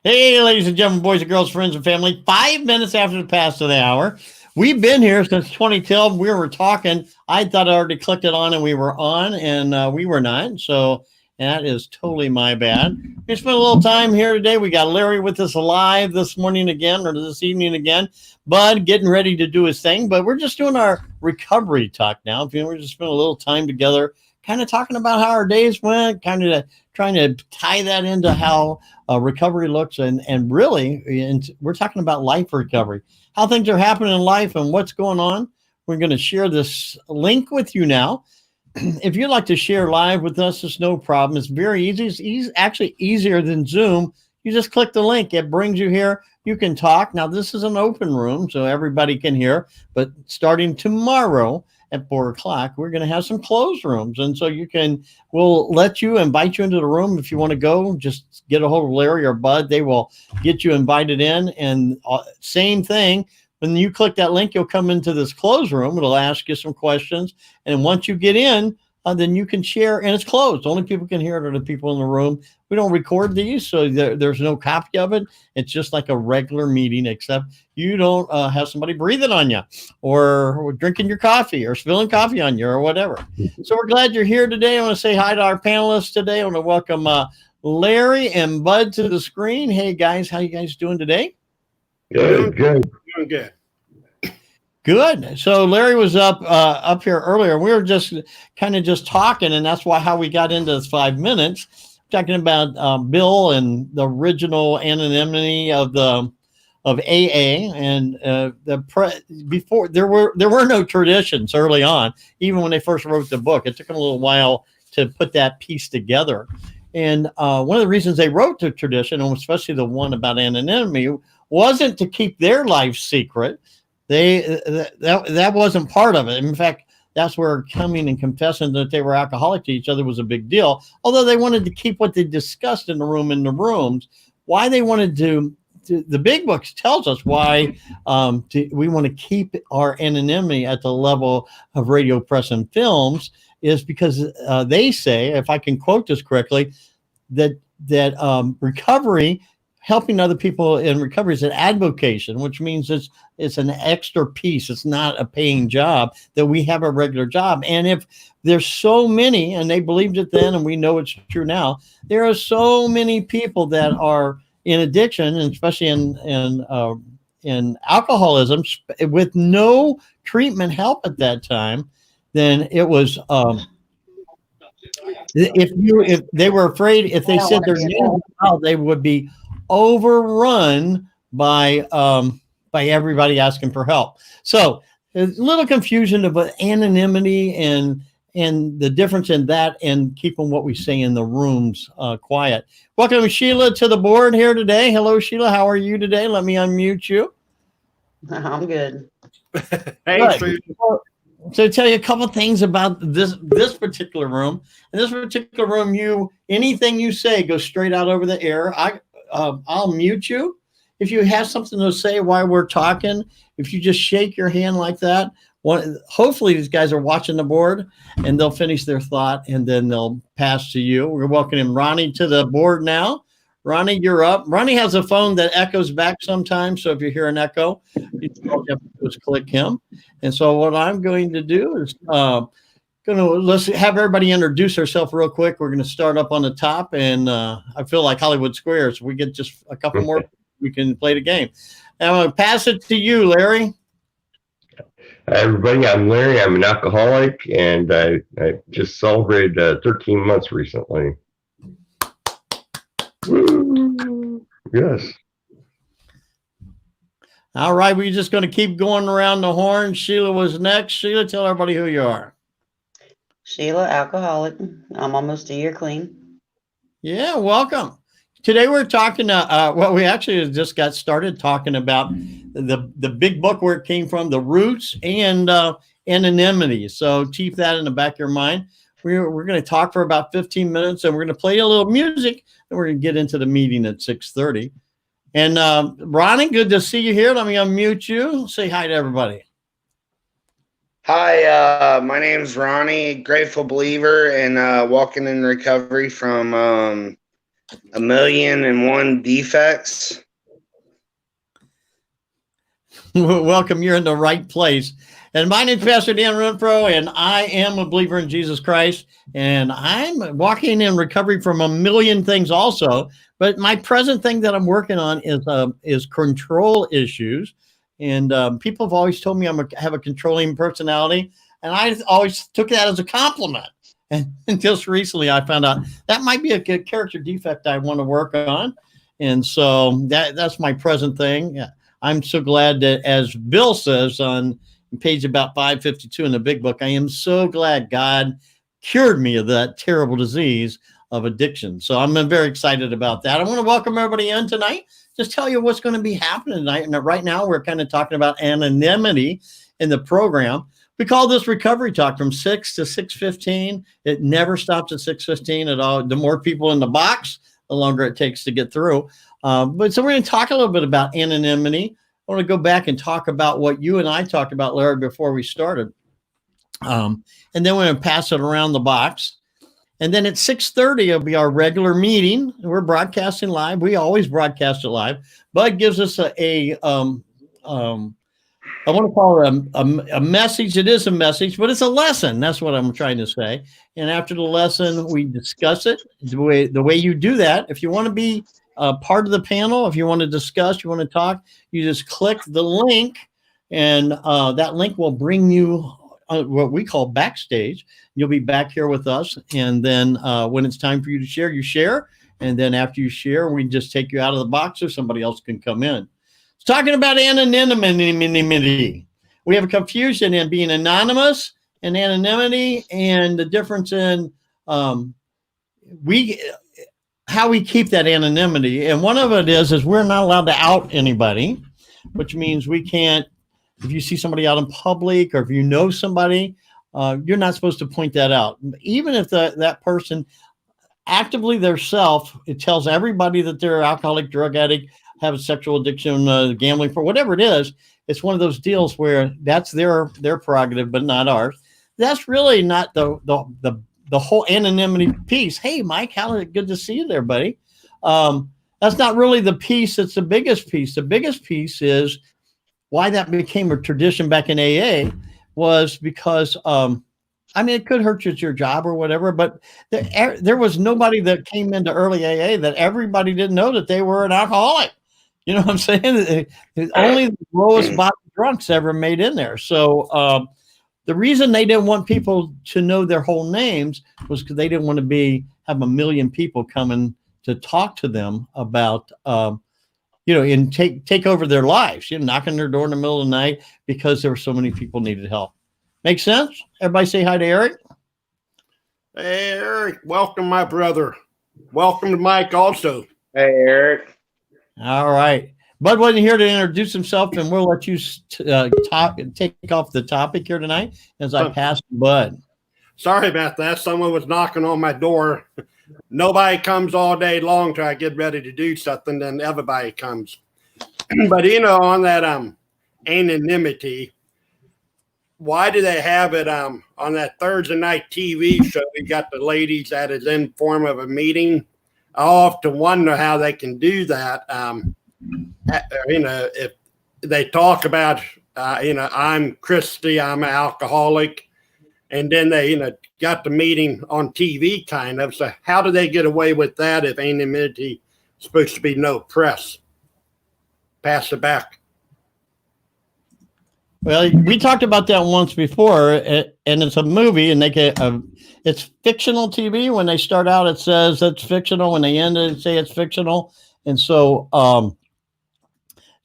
Hey, ladies and gentlemen, boys and girls, friends and family, 5 minutes after the pass of the hour. We've been here since 2012. We were talking. I thought I already clicked it on and we were on, and we were not. So that is totally my bad. We spent a little time here today. We got Larry with us live this morning again, or this evening again. Bud getting ready to do his thing, but we're just doing our recovery talk now. We're just spending a little time together, kind of talking about how our days went, kind of trying to tie that into how recovery looks, and really, and we're talking about life recovery, how things are happening in life and what's going on. We're going to share this link with you now. If you'd like to share live with us, it's no problem. It's very easy. It's actually easier than Zoom. You just click the link. It brings you here. You can talk. Now, this is an open room, so everybody can hear. But starting tomorrow at 4 o'clock, we're going to have some closed rooms. And so we'll let you, invite you into the room. If you want to go, just get a hold of Larry or Bud. They will get you invited in. And same thing. When you click that link, you'll come into this closed room. It'll ask you some questions. And once you get in, then you can share, and it's closed. Only people can hear it are the people in the room. We don't record these, so there's no copy of it. It's just like a regular meeting, except you don't have somebody breathing on you or drinking your coffee or spilling coffee on you or whatever. So we're glad you're here today. I want to say hi to our panelists today. I want to welcome Larry and Bud to the screen. Hey, guys, how you guys doing today? Good. Doing good. Good. So Larry was up here earlier. We were just talking, and that's how we got into this 5 minutes, talking about Bill and the original anonymity of AA, and before there were no traditions early on. Even when they first wrote the book, it took them a little while to put that piece together. And one of the reasons they wrote the tradition, and especially the one about anonymity, wasn't to keep their life secret. That wasn't part of it. In fact, that's where coming and confessing that they were alcoholic to each other was a big deal. Although they wanted to keep what they discussed in the rooms. Why they wanted to the big books tells us why we want to keep our anonymity at the level of radio, press, and films is because they say, if I can quote this correctly, that recovery, helping other people in recovery, is an advocation, which means it's an extra piece. It's not a paying job, that we have a regular job. And if there's so many, and they believed it then, and we know it's true now, there are so many people that are in addiction, and especially in alcoholism, with no treatment help at that time, then it was if they were afraid, if they said their name out, they would be overrun by everybody asking for help. So there's a little confusion about anonymity and the difference in that and keeping what we say in the rooms quiet. Welcome, Sheila, to the board here today. Hello, Sheila. How are you today? Let me unmute you. I'm good. Thanks. So tell you a couple things about this particular room. In this particular room, anything you say goes straight out over the air. I'll mute you. If you have something to say while we're talking, if you just shake your hand like that, hopefully these guys are watching the board and they'll finish their thought and then they'll pass to you. We're welcoming Ronnie to the board now. Ronnie, you're up. Ronnie has a phone that echoes back sometimes, so if you hear an echo, you have to just click him. And so what I'm going to do is let's have everybody introduce herself real quick. We're going to start up on the top, and I feel like Hollywood Squares. We get just a couple more, we can play the game. And I'm going to pass it to you, Larry. Hi, everybody. I'm Larry. I'm an alcoholic, and I just celebrated 13 months recently. Woo. Yes. All right. We're just going to keep going around the horn. Sheila was next. Sheila, tell everybody who you are. Sheila, alcoholic. I'm almost a year clean. Yeah, welcome. Today we're talking, we actually just got started talking about the big book, where it came from, the roots and anonymity. So keep that in the back of your mind. We're going to talk for about 15 minutes, and we're going to play a little music, and we're going to get into the meeting at 6:30. And Ronnie, good to see you here. Let me unmute you. Say hi to everybody. Hi, my name's Ronnie, grateful believer, and walking in recovery from 1,000,001 defects. Welcome. You're in the right place. And my name's Pastor Dan Renfro, and I am a believer in Jesus Christ. And I'm walking in recovery from a million things also. But my present thing that I'm working on is control issues. And people have always told me have a controlling personality. And I always took that as a compliment. And just recently I found out that might be a good character defect I want to work on. And so that's my present thing. Yeah. I'm so glad that, as Bill says on page about 552 in the big book, I am so glad God cured me of that terrible disease of addiction. So I'm very excited about that. I want to welcome everybody in tonight. Just tell you what's going to be happening tonight. And right now we're kind of talking about anonymity in the program. We call this Recovery Talk from 6 to 6:15. It never stops at 6:15 at all. The more people in the box, the longer it takes to get through. But so we're going to talk a little bit about anonymity. I want to go back and talk about what you and I talked about, Larry, before we started. And then we're going to pass it around the box. And then at 6:30, it'll be our regular meeting. We're broadcasting live. We always broadcast it live. But it gives us I want to call it a message. It is a message, but it's a lesson. That's what I'm trying to say. And after the lesson, we discuss it. The way you do that, if you want to be part of the panel, if you want to discuss, you want to talk, you just click the link, and that link will bring you what we call backstage. You'll be back here with us. And then when it's time for you to share, you share. And then after you share, we just take you out of the box so somebody else can come in. Talking about anonymity. We have a confusion in being anonymous and anonymity, and the difference in how we keep that anonymity. And one of it is we're not allowed to out anybody, which means we can't, if you see somebody out in public or if you know somebody, you're not supposed to point that out. Even if that person actively theirself, it tells everybody that they're alcoholic, drug addict, have a sexual addiction, gambling, for whatever it is. It's one of those deals where that's their prerogative, but not ours. That's really not the whole anonymity piece. Hey, Mike, good to see you there, buddy. That's not really the piece. That's the biggest piece. The biggest piece is why that became a tradition back in AA was because, it could hurt you at your job or whatever, but there was nobody that came into early AA that everybody didn't know that they were an alcoholic. You know what I'm saying? Only the lowest bottom drunks ever made in there. So the reason they didn't want people to know their whole names was because they didn't want to have 1 million people coming to talk to them about, and take over their lives, knocking their door in the middle of the night because there were so many people needed help. Make sense? Everybody say hi to Eric. Hey, Eric. Welcome, my brother. Welcome to Mike also. Hey, Eric. All right. Bud wasn't here to introduce himself, and we'll let you take off the topic here tonight as I pass Bud. Sorry about that. Someone was knocking on my door. Nobody comes all day long till I get ready to do something, then everybody comes. But, on that anonymity, why do they have it on that Thursday night TV show? We got the ladies that is in form of a meeting. I often wonder how they can do that. If they talk about, I'm Christy, I'm an alcoholic, and then they, got the meeting on TV kind of. So how do they get away with that if anonymity is supposed to be no press? Pass it back. Well, we talked about that once before, and it's a movie, and it's fictional TV. When they start out, it says it's fictional. When they end it, say it's fictional. And so,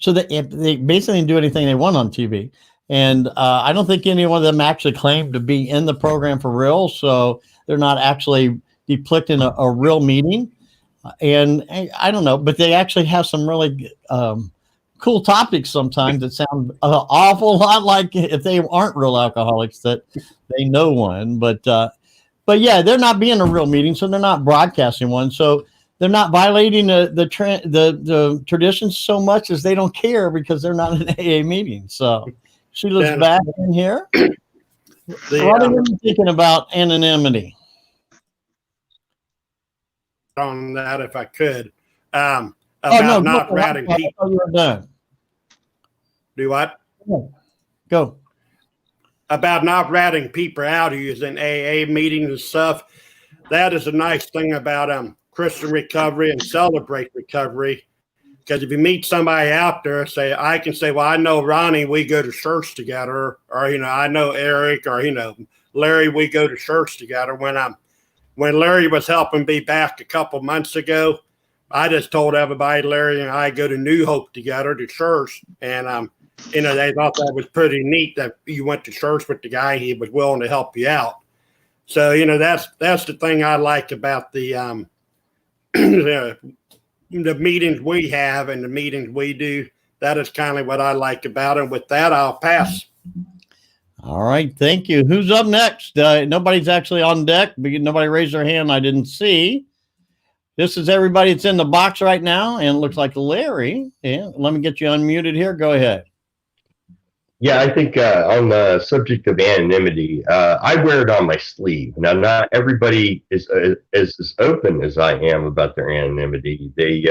they basically do anything they want on TV. And I don't think any one of them actually claimed to be in the program for real. So they're not actually depicting a real meeting. And I don't know, but they actually have some really cool topics sometimes that sound an awful lot like if they aren't real alcoholics that they know one. But yeah, they're not being a real meeting, so they're not broadcasting one. So they're not violating the traditions so much as they don't care because they're not an AA meeting. So Sheila's back in here. What are you thinking about anonymity? on that if I could. About no, not go. ratting I people. thought you were done. Do what? Go. About not ratting people out who's in AA meetings and stuff. That is a nice thing about Christian recovery and Celebrate Recovery. Because if you meet somebody out there, I can say, well, I know Ronnie, we go to church together, or I know Eric, or Larry, we go to church together. When Larry was helping me back a couple months ago, I just told everybody Larry and I go to New Hope together to church, and they thought that was pretty neat that you went to church with the guy. He was willing to help you out. So that's the thing I like about the the meetings we have and the meetings we do. That is kind of what I like about it. With that, I'll pass. All right. Thank you. Who's up next? Nobody's actually on deck. Nobody raised their hand. I didn't see. This is everybody that's in the box right now. And it looks like Larry. Yeah. Let me get you unmuted here. Go ahead. Yeah, I think on the subject of anonymity, I wear it on my sleeve. Now, not everybody is as open as I am about their anonymity. They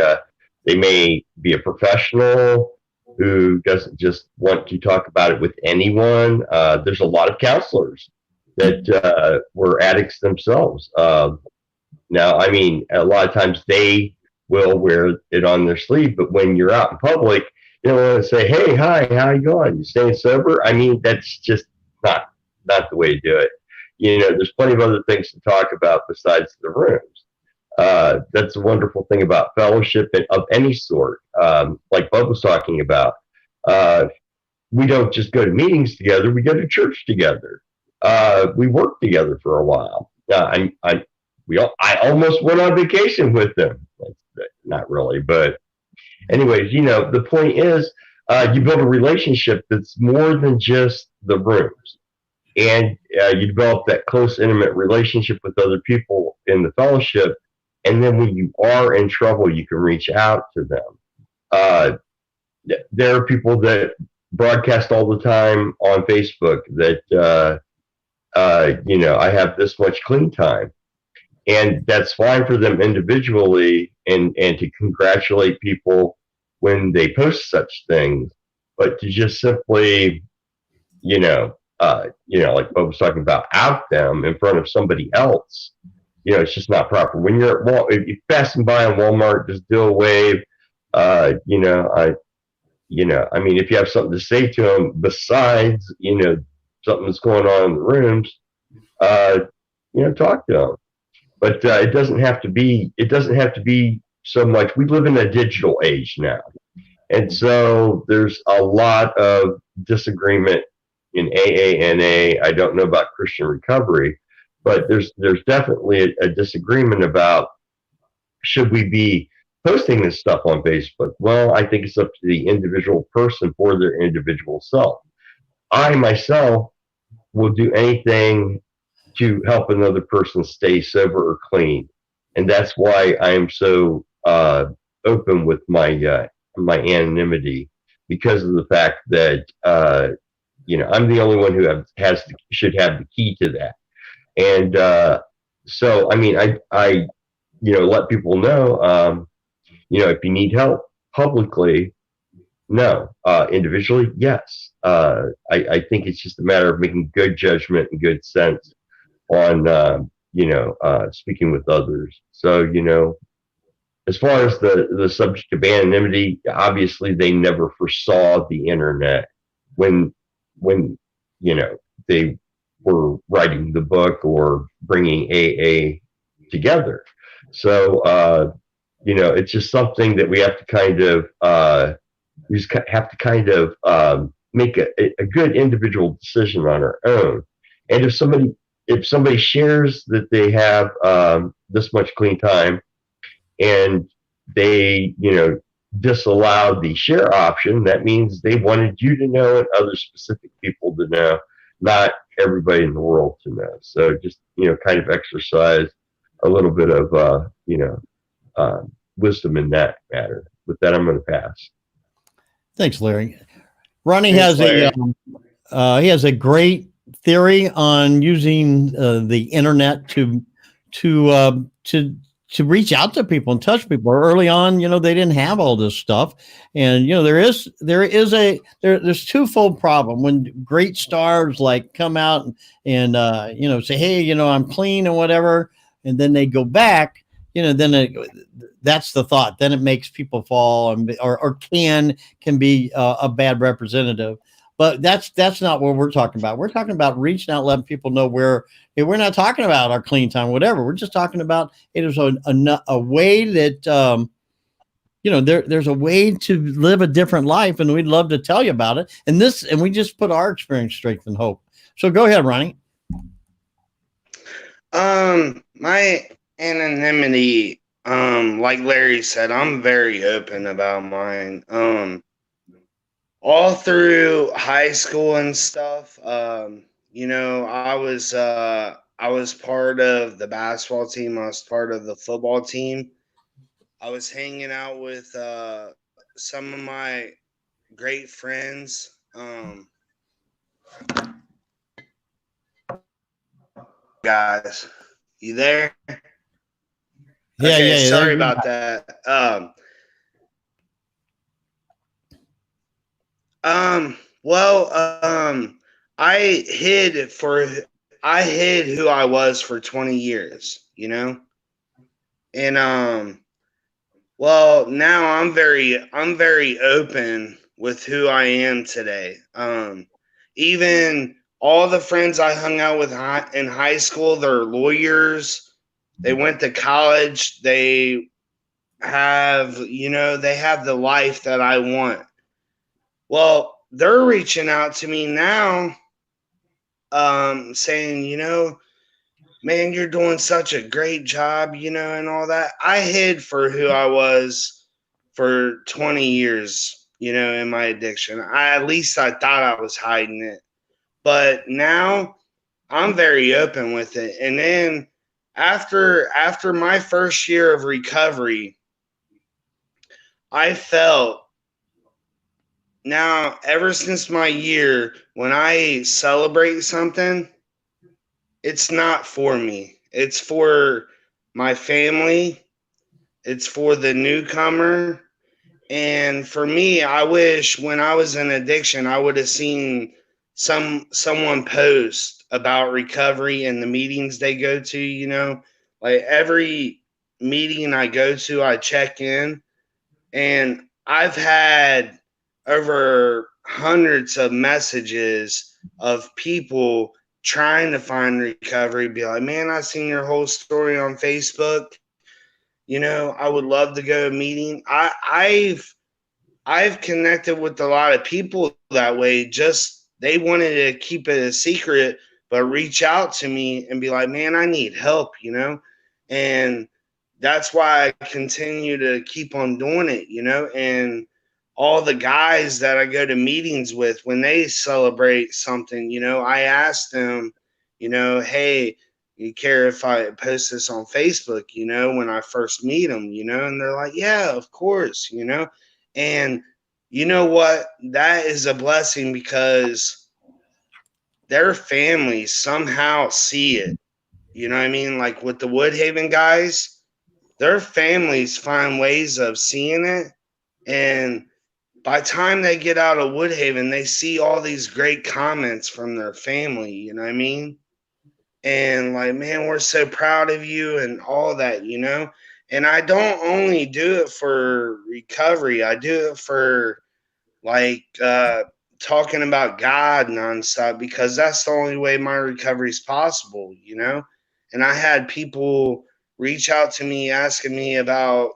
may be a professional who doesn't just want to talk about it with anyone. There's a lot of counselors that were addicts themselves. Now, I mean, a lot of times they will wear it on their sleeve, but when you're out in public, you don't want to say, hey, hi, how you going? You staying sober? I mean, that's just not the way to do it. There's plenty of other things to talk about besides the rooms. That's a wonderful thing about fellowship of any sort, like Bub was talking about. We don't just go to meetings together. We go to church together. We work together for a while. I almost went on vacation with them. Not really, but anyways, the point is you build a relationship that's more than just the rooms. And you develop that close, intimate relationship with other people in the fellowship. And then when you are in trouble, you can reach out to them. There are people that broadcast all the time on Facebook that, I have this much clean time. And that's fine for them individually and to congratulate people when they post such things. But to just simply, like Bob was talking about, out them in front of somebody else, it's just not proper. When you're if you're passing by on Walmart, just do a wave. I mean, if you have something to say to them besides, something that's going on in the rooms, talk to them. But it doesn't have to be so much. We live in a digital age now. And so there's a lot of disagreement in AANA. I don't know about Christian recovery, but there's definitely a disagreement about should we be posting this stuff on Facebook? Well, I think it's up to the individual person for their individual self. I myself will do anything to help another person stay sober or clean. And that's why I'm so open with my my anonymity, because of the fact that I'm the only one who should have the key to that. And so I mean I let people know if you need help publicly, no. Individually, yes. I think it's just a matter of making good judgment and good sense on speaking with others. So as far as the subject of anonymity, obviously they never foresaw the internet when they were writing the book or bringing AA together. So it's just something that we have to kind of make a good individual decision on our own. And if somebody shares that they have this much clean time and they disallowed the share option, that means they wanted you to know and other specific people to know, not everybody in the world to know. So just kind of exercise a little bit of wisdom in that matter. With that, I'm going to pass. Thanks, Larry. Ronnie has a great theory on using the internet to to reach out to people and touch people. Early on, they didn't have all this stuff, and there's twofold problem when great stars like come out and say, hey, I'm clean and whatever, and then they go back, that's the thought. Then it makes people fall or can be a bad representative. But that's not what we're talking about. We're talking about reaching out, letting people know we're not talking about our clean time, whatever. We're just talking about it is a way that there's a way to live a different life, and we'd love to tell you about it. And we just put our experience, strength, and hope. So go ahead, Ronnie. My anonymity, like Larry said, I'm very open about mine. All through high school and stuff, I was part of the basketball team. I was part of the football team. I was hanging out with some of my great friends. Guys, you there? Yeah, okay, yeah. Sorry about that. I hid who I was for 20 years, And now I'm very open with who I am today. Even all the friends I hung out with in high school, they're lawyers. They went to college. They have the life that I want. Well, they're reaching out to me now, saying, man, you're doing such a great job, and all that. I hid for who I was for 20 years, in my addiction. At least I thought I was hiding it. But now I'm very open with it. And then after my first year of recovery, I felt now, ever since my year, when I celebrate something, it's not for me. It's for my family. It's for the newcomer. And for me, I wish when I was in addiction, I would have seen someone post about recovery and the meetings they go to, like every meeting I go to, I check in, and I've had over hundreds of messages of people trying to find recovery, be like, man, I seen your whole story on Facebook. I would love to go to a meeting. I've connected with a lot of people that way. Just they wanted to keep it a secret, but reach out to me and be like, man, I need help, and that's why I continue to keep on doing it, and all the guys that I go to meetings with, when they celebrate something, I ask them, hey, you care if I post this on Facebook, when I first meet them, and they're like, yeah, of course, and you know what? That is a blessing because their families somehow see it. You know what I mean? Like with the Woodhaven guys, their families find ways of seeing it. And by the time they get out of Woodhaven, they see all these great comments from their family. You know what I mean? And like, man, we're so proud of you and all that, And I don't only do it for recovery. I do it for like talking about God nonstop because that's the only way my recovery is possible, And I had people reach out to me asking me about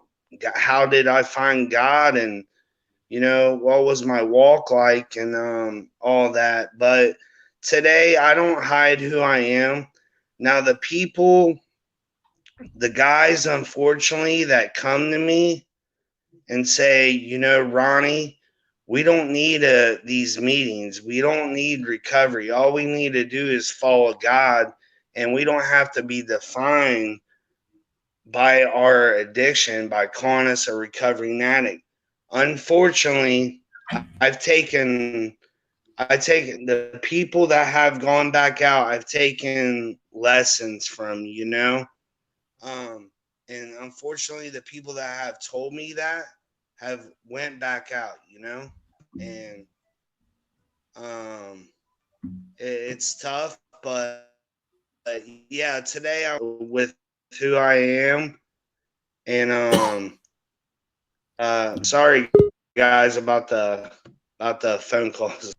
how did I find God and, what was my walk like and all that. But today I don't hide who I am. Now the guys, unfortunately, that come to me and say, Ronnie, we don't need these meetings. We don't need recovery. All we need to do is follow God, and we don't have to be defined by our addiction by calling us a recovering addict. Unfortunately, I've taken the people that have gone back out. I've taken lessons from, And unfortunately, the people that have told me that have went back out, and it's tough, but yeah, today I'm with who I am, and sorry guys about the phone calls.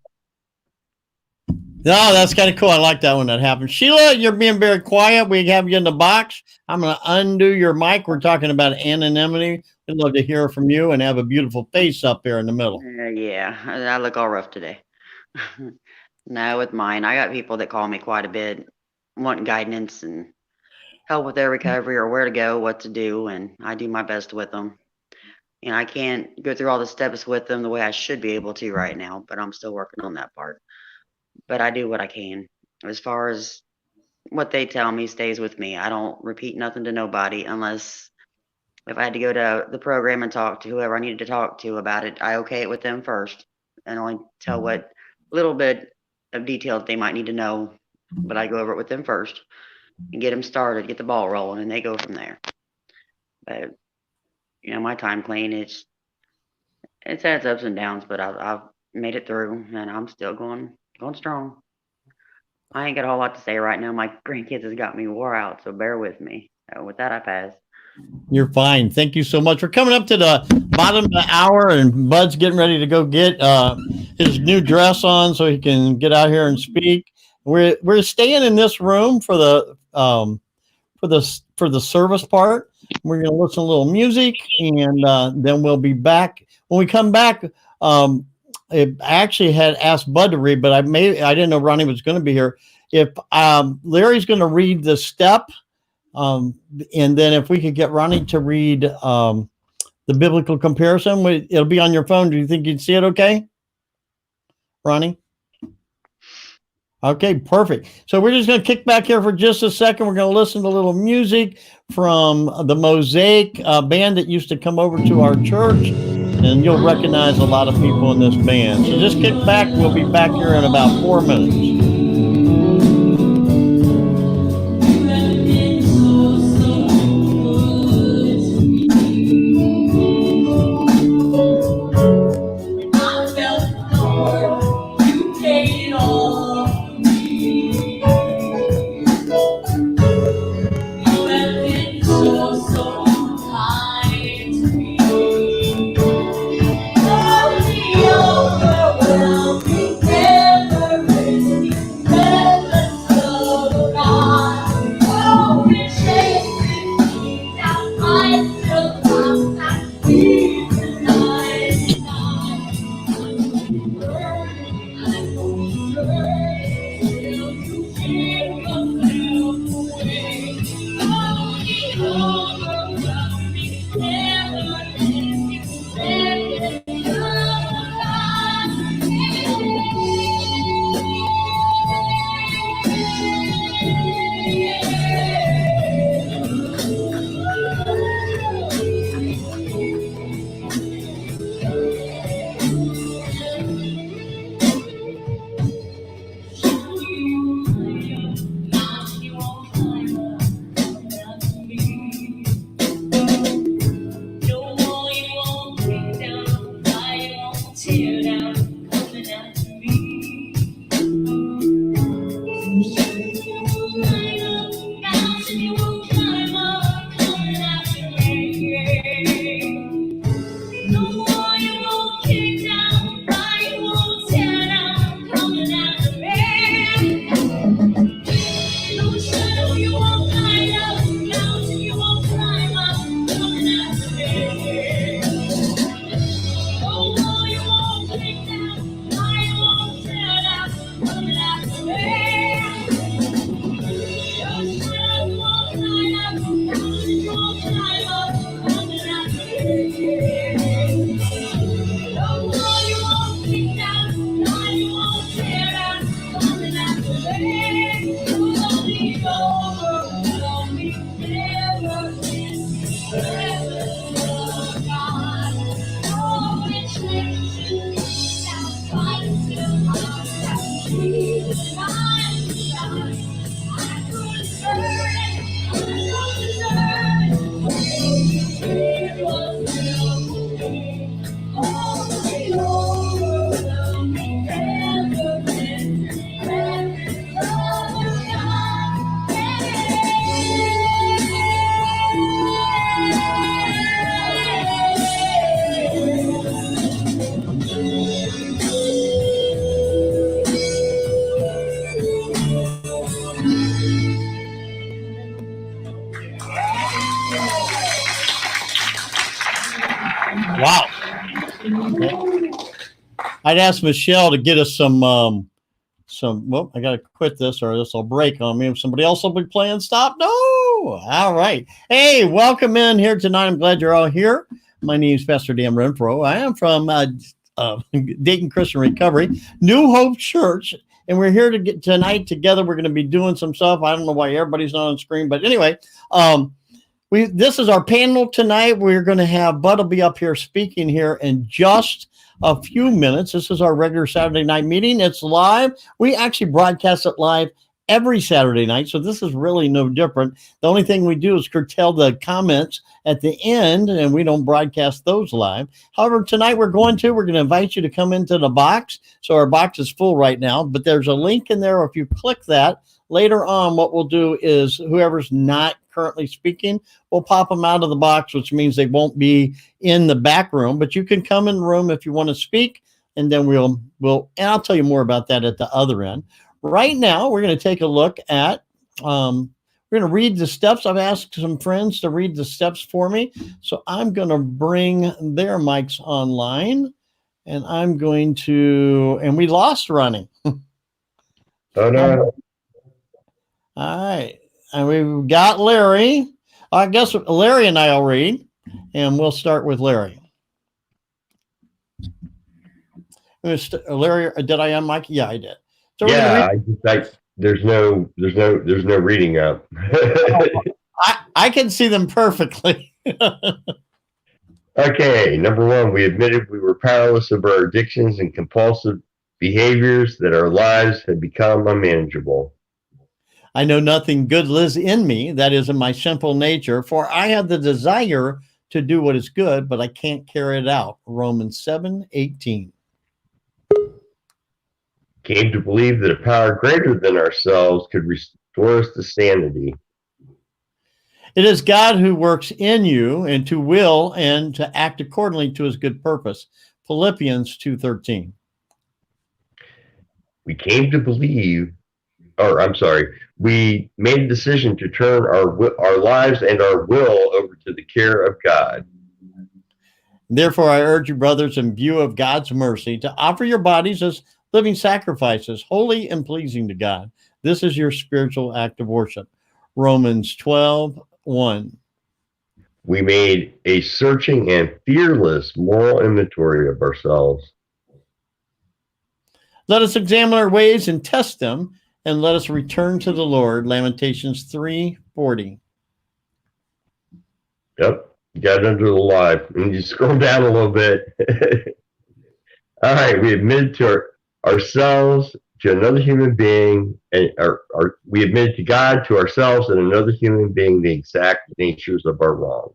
No, that's kind of cool. I like that when that happens. Sheila, you're being very quiet. We have you in the box. I'm going to undo your mic. We're talking about anonymity. We'd love to hear from you and have a beautiful face up there in the middle. Yeah, I look all rough today. No, with mine, I got people that call me quite a bit, wanting guidance and help with their recovery or where to go, what to do, and I do my best with them. And I can't go through all the steps with them the way I should be able to right now, but I'm still working on that part. But I do what I can. As far as what they tell me stays with me. I don't repeat nothing to nobody unless if I had to go to the program and talk to whoever I needed to talk to about it, I okay it with them first and only tell what little bit of detail they might need to know. But I go over it with them first and get them started, get the ball rolling, and they go from there. But my time clean, it's had its ups and downs, but I've made it through, and I'm still going strong. I ain't got a whole lot to say right now. My grandkids has got me wore out, so bear with me. With that, I pass. You're fine. Thank you so much. We're coming up to the bottom of the hour, and Bud's getting ready to go get his new dress on so he can get out here and speak. We're staying in this room for the service part. We're going to listen to a little music, and then we'll be back. When we come back, I actually had asked Bud to read, but I didn't know Ronnie was going to be here. If Larry's going to read the step, and then if we could get Ronnie to read the biblical comparison, it'll be on your phone. Do you think you'd see it okay, Ronnie? Okay, perfect. So we're just going to kick back here for just a second. We're going to listen to a little music from the Mosaic band that used to come over to our church. And you'll recognize a lot of people in this band. So just kick back. We'll be back here in about 4 minutes. Wow. I'd ask Michelle to get us some, well, I got to quit this or this will break on me. If somebody else will be playing stop. No. All right. Hey, welcome in here tonight. I'm glad you're all here. My name is Pastor Dan Renfro. I am from Dayton Christian Recovery, New Hope Church. And we're here to get tonight together. We're going to be doing some stuff. I don't know why everybody's not on screen, but anyway, this is our panel tonight. We're going to have Bud will be up here speaking here in just a few minutes. This is our regular Saturday night meeting. It's live. We actually broadcast it live every Saturday night, so this is really no different. The only thing we do is curtail the comments at the end, and we don't broadcast those live. However, tonight we're going to invite you to come into the box. So our box is full right now, but there's a link in there. If you click that, later on, what we'll do is whoever's not currently speaking, we'll pop them out of the box, which means they won't be in the back room, but you can come in the room if you want to speak, and then we'll, and I'll tell you more about that at the other end. Right now, we're going to take a look at, we're going to read the steps. I've asked some friends to read the steps for me. So I'm going to bring their mics online, and I'm going to, and we lost running. Oh, no. All right. And we've got Larry. I guess Larry and I will read, and we'll start with Larry. Larry, did I unmic? Yeah, I did. So yeah, there's no reading up. I can see them perfectly. Okay, number one, we admitted we were powerless over our addictions and compulsive behaviors, that our lives had become unmanageable. I know nothing good lives in me, that is in my sinful nature, for I have the desire to do what is good, but I can't carry it out. Romans 7:18. Came to believe that a power greater than ourselves could restore us to sanity. It is God who works in you and to will and to act accordingly to his good purpose. Philippians 2:13. We came to believe, we made a decision to turn our lives and our will over to the care of God. Therefore, I urge you, brothers, in view of God's mercy, to offer your bodies as living sacrifices, holy and pleasing to God. This is your spiritual act of worship. Romans 12:1. We made a searching and fearless moral inventory of ourselves. Let us examine our ways and test them, and let us return to the Lord. Lamentations 3:40. Yep, you got it under the live. And you scroll down a little bit. All right, we admitted to ourselves, to another human being, and we admitted to God, to ourselves, and another human being the exact natures of our wrong.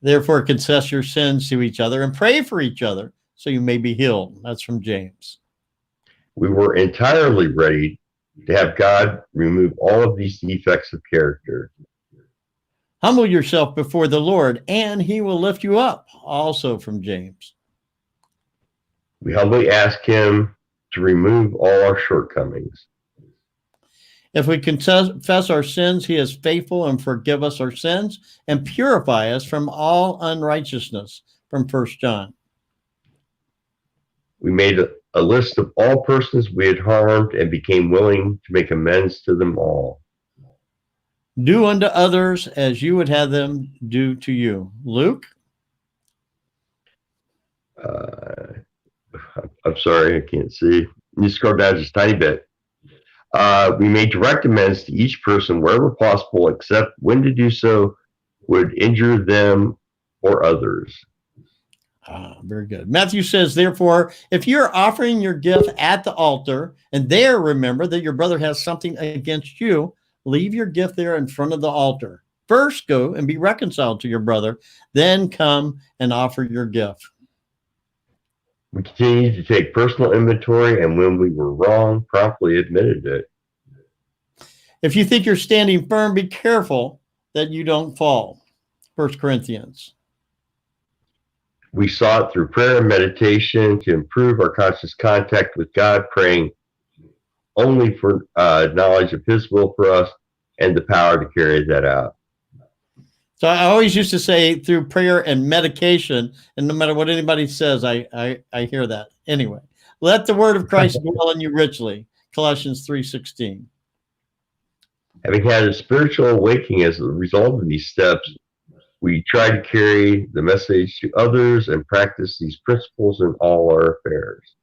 Therefore, confess your sins to each other and pray for each other so you may be healed. That's from James. We were entirely ready to have God remove all of these defects of character. Humble yourself before the Lord, and he will lift you up. Also from James. We humbly ask him to remove all our shortcomings. If we confess our sins, he is faithful and forgive us our sins and purify us from all unrighteousness. From 1 John. We made a list of all persons we had harmed and became willing to make amends to them all. Do unto others as you would have them do to you. Luke? I'm sorry, I can't see. You scroll down just a tiny bit. We made direct amends to each person wherever possible, except when to do so would injure them or others. Very good. Matthew says, therefore, if you're offering your gift at the altar and there remember that your brother has something against you, leave your gift there in front of the altar. First go and be reconciled to your brother, then come and offer your gift. We continued to take personal inventory, and when we were wrong, promptly admitted it. If you think you're standing firm, be careful that you don't fall. 1 Corinthians. We sought through prayer and meditation to improve our conscious contact with God, praying only for knowledge of his will for us and the power to carry that out. So I always used to say through prayer and medication, and no matter what anybody says, I hear that. Anyway, let the word of Christ dwell in you richly. Colossians 3:16. Having had a spiritual awakening as a result of these steps, we try to carry the message to others and practice these principles in all our affairs.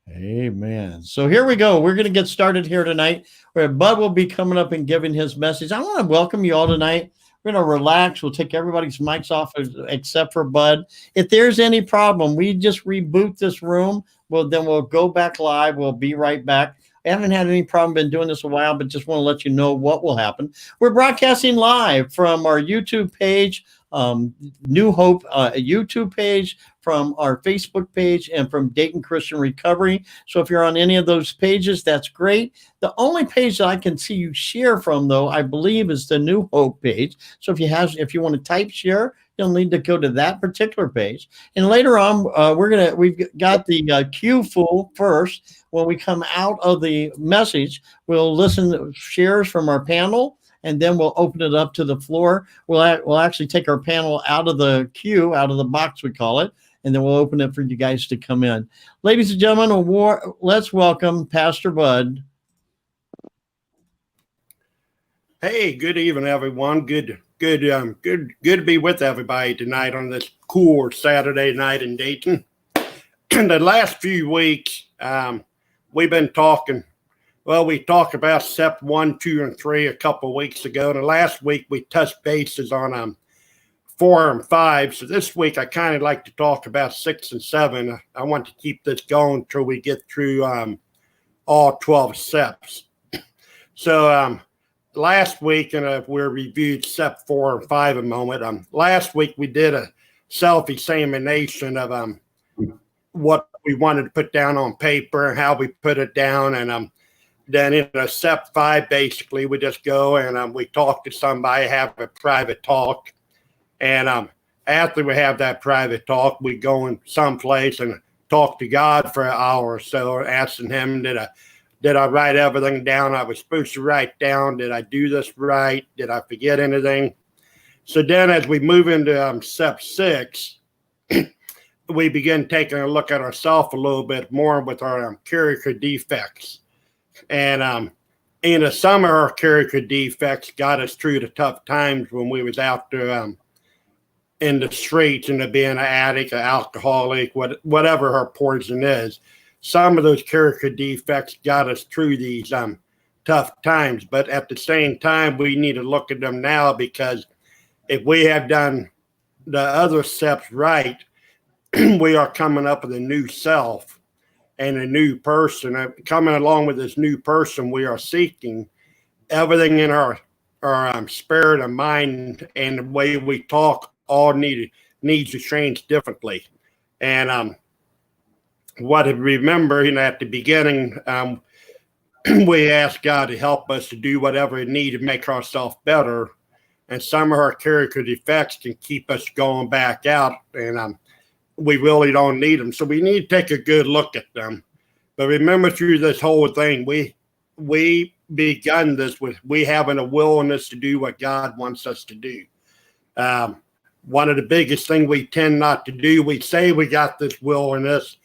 Amen. So here we go. We're going to get started here tonight, where Bud will be coming up and giving his message. I want to welcome you all tonight. We're going to relax. We'll take everybody's mics off except for Bud. If there's any problem, we just reboot this room. Well, then we'll go back live. We'll be right back. I haven't had any problem, been doing this a while, but just want to let you know what will happen. We're broadcasting live from our YouTube page, New Hope YouTube page, from our Facebook page, and from Dayton Christian Recovery. So if you're on any of those pages, that's great. The only page that I can see you share from, though, I believe is the New Hope page. So if you want to type share, you'll need to go to that particular page. And later on, we've got the queue full first. When we come out of the message, we'll listen to shares from our panel, and then we'll open it up to the floor. We'll actually take our panel out of the queue, out of the box, we call it, and then we'll open it for you guys to come in. Ladies and gentlemen, let's welcome Pastor Bud. Hey, good evening, everyone. Good to be with everybody tonight on this cool Saturday night in Dayton. In the last few weeks, we've been talking. Well, we talked about SEP 1, 2, and 3 a couple of weeks ago. And last week we touched bases on 4 and 5. So this week I kind of like to talk about 6 and 7. I want to keep this going until we get through all 12 SEPs. So last week, and we reviewed SEP 4 and 5 a moment. Last week we did a self-examination of what we wanted to put down on paper and how we put it down. And then in a SEP 5, basically, we just go and we talk to somebody, have a private talk. And after we have that private talk, we go in someplace and talk to God for an hour or so, asking him, did I write everything down I was supposed to write down? Did I do this right? Did I forget anything? So then as we move into SEP 6, we begin taking a look at ourselves a little bit more with our character defects. And in the summer, our character defects got us through the tough times when we was out there in the streets and being an addict, an alcoholic, whatever her poison is. Some of those character defects got us through these tough times. But at the same time, we need to look at them now, because if we have done the other steps right, we are coming up with a new self and a new person. Coming along with this new person, we are seeking everything in our spirit and mind and the way we talk all needs to change differently. And what I remember, at the beginning, we asked God to help us to do whatever we need to make ourselves better. And some of our character defects can keep us going back out, and we really don't need them. So we need to take a good look at them. But remember, through this whole thing, we begun this with we having a willingness to do what God wants us to do. One of the biggest things we tend not to do, we say we got this willingness,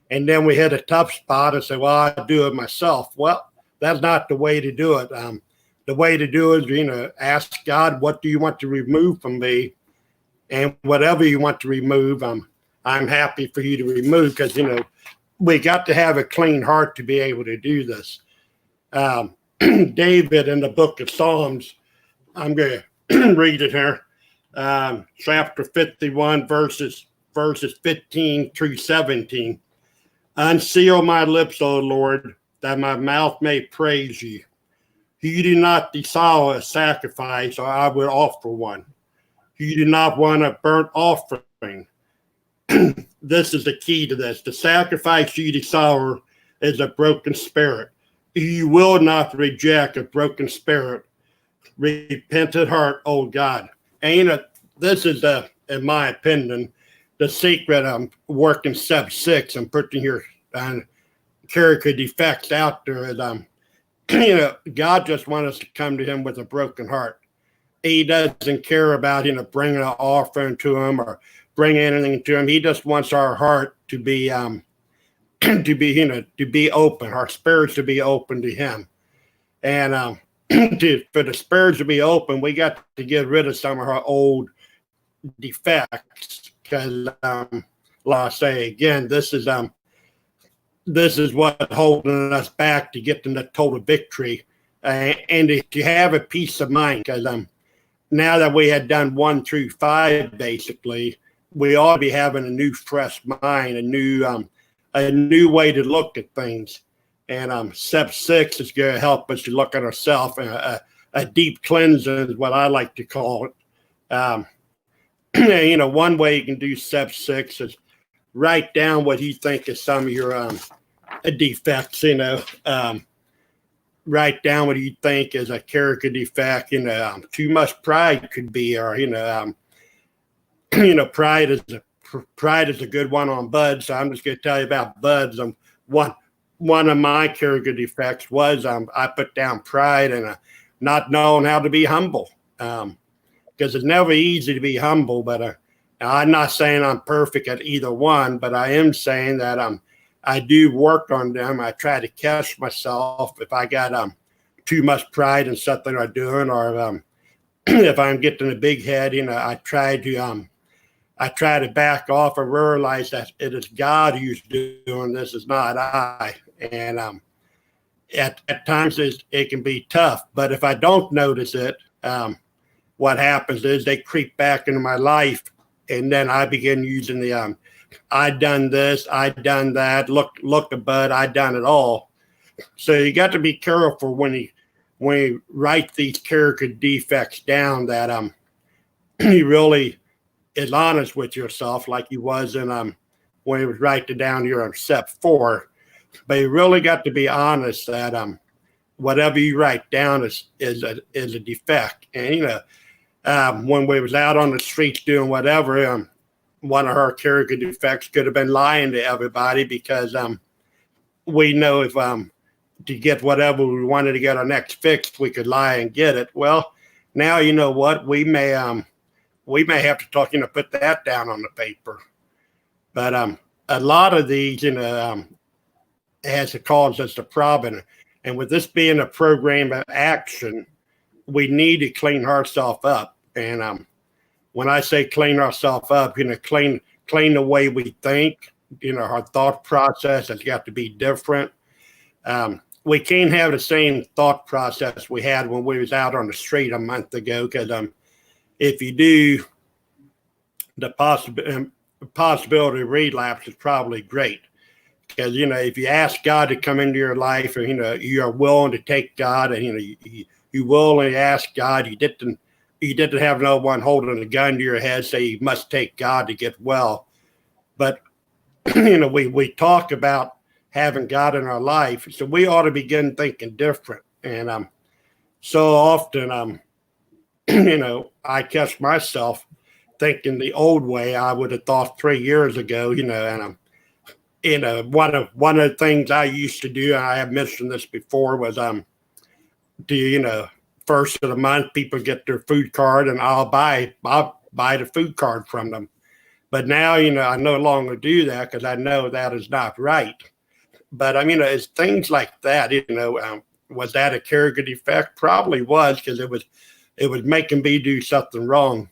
and then we hit a tough spot and say, well, I'll do it myself. Well, that's not the way to do it. The way to do it is, ask God, what do you want to remove from me? And whatever you want to remove, I'm happy for you to remove, because, we got to have a clean heart to be able to do this. David in the book of Psalms, I'm going to read it here, chapter 51, verses 15 through 17. Unseal my lips, O Lord, that my mouth may praise you. You do not desire a sacrifice, or I will offer one. You do not want a burnt offering. This is the key to this. The sacrifice you desire is a broken spirit. You will not reject a broken spirit. Repentant heart, oh God. And this is, in my opinion, the secret. I'm working SEP 6 and putting your character defects out there. Is God just wants us to come to him with a broken heart. he doesn't care about, bringing an offering to him or bringing anything to him. He just wants our heart to be, to be open, our spirits to be open to him. And for the spirits to be open, we got to get rid of some of our old defects, because like I say again, this is what holding us back to get to the total victory, and to have a peace of mind. Because now that we had done 1 through 5, basically, we ought to be having a new, fresh mind, a new way to look at things. And step 6 is going to help us to look at ourselves. A deep cleansing is what I like to call it. One way you can do step 6 is write down what you think is some of your defects. Write down what you think is a character defect. Too much pride could be, or pride is a good one on Bud. So I'm just going to tell you about Bud's. One of my character defects was I put down pride and not knowing how to be humble. Because it's never easy to be humble. But I'm not saying I'm perfect at either one, but I am saying that I do work on them. I try to catch myself if I got too much pride in something I'm doing, or if I'm getting a big head. I try to back off and realize that it is God who's doing this, is not I. And at times it can be tough, but if I don't notice it, what happens is they creep back into my life, and then I begin using the I done this, I done that. Look at Bud, I done it all. So you got to be careful when you write these character defects down, that you really is honest with yourself, like you was in when you was writing down your step 4. But you really got to be honest that whatever you write down is a defect. And when we was out on the streets doing whatever, one of her character defects could have been lying to everybody, because we know if to get whatever we wanted to get our next fixed, we could lie and get it. Well, now you know what, we may have to talk, put that down on the paper. But a lot of these, has caused us a problem. And with this being a program of action, we need to clean ourselves up. And when I say clean ourselves up, clean the way we think. Our thought process has got to be different. We can't have the same thought process we had when we was out on the street a month ago, because if you do, the possibility of relapse is probably great. Because if you ask God to come into your life, or you are willing to take God, and you willingly ask God, you didn't have no one holding a gun to your head say you must take God to get well. But we talk about having God in our life, so we ought to begin thinking different. And so often I catch myself thinking the old way I would have thought 3 years ago. And one of the things I used to do, and I have mentioned this before, was first of the month people get their food card, and I'll buy the food card from them. But now I no longer do that, because I know that is not right. But it's things like that. Was that a character defect? Probably was, because it was making me do something wrong.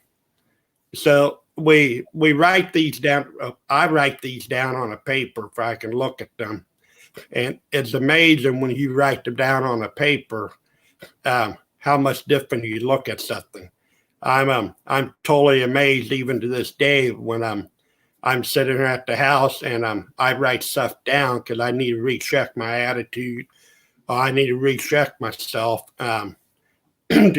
So we write these down. I write these down on a paper if I can look at them. And it's amazing when you write them down on a paper, how much different you look at something. I'm totally amazed even to this day when I'm sitting here at the house and I write stuff down, because I need to recheck my attitude. Or I need to recheck myself to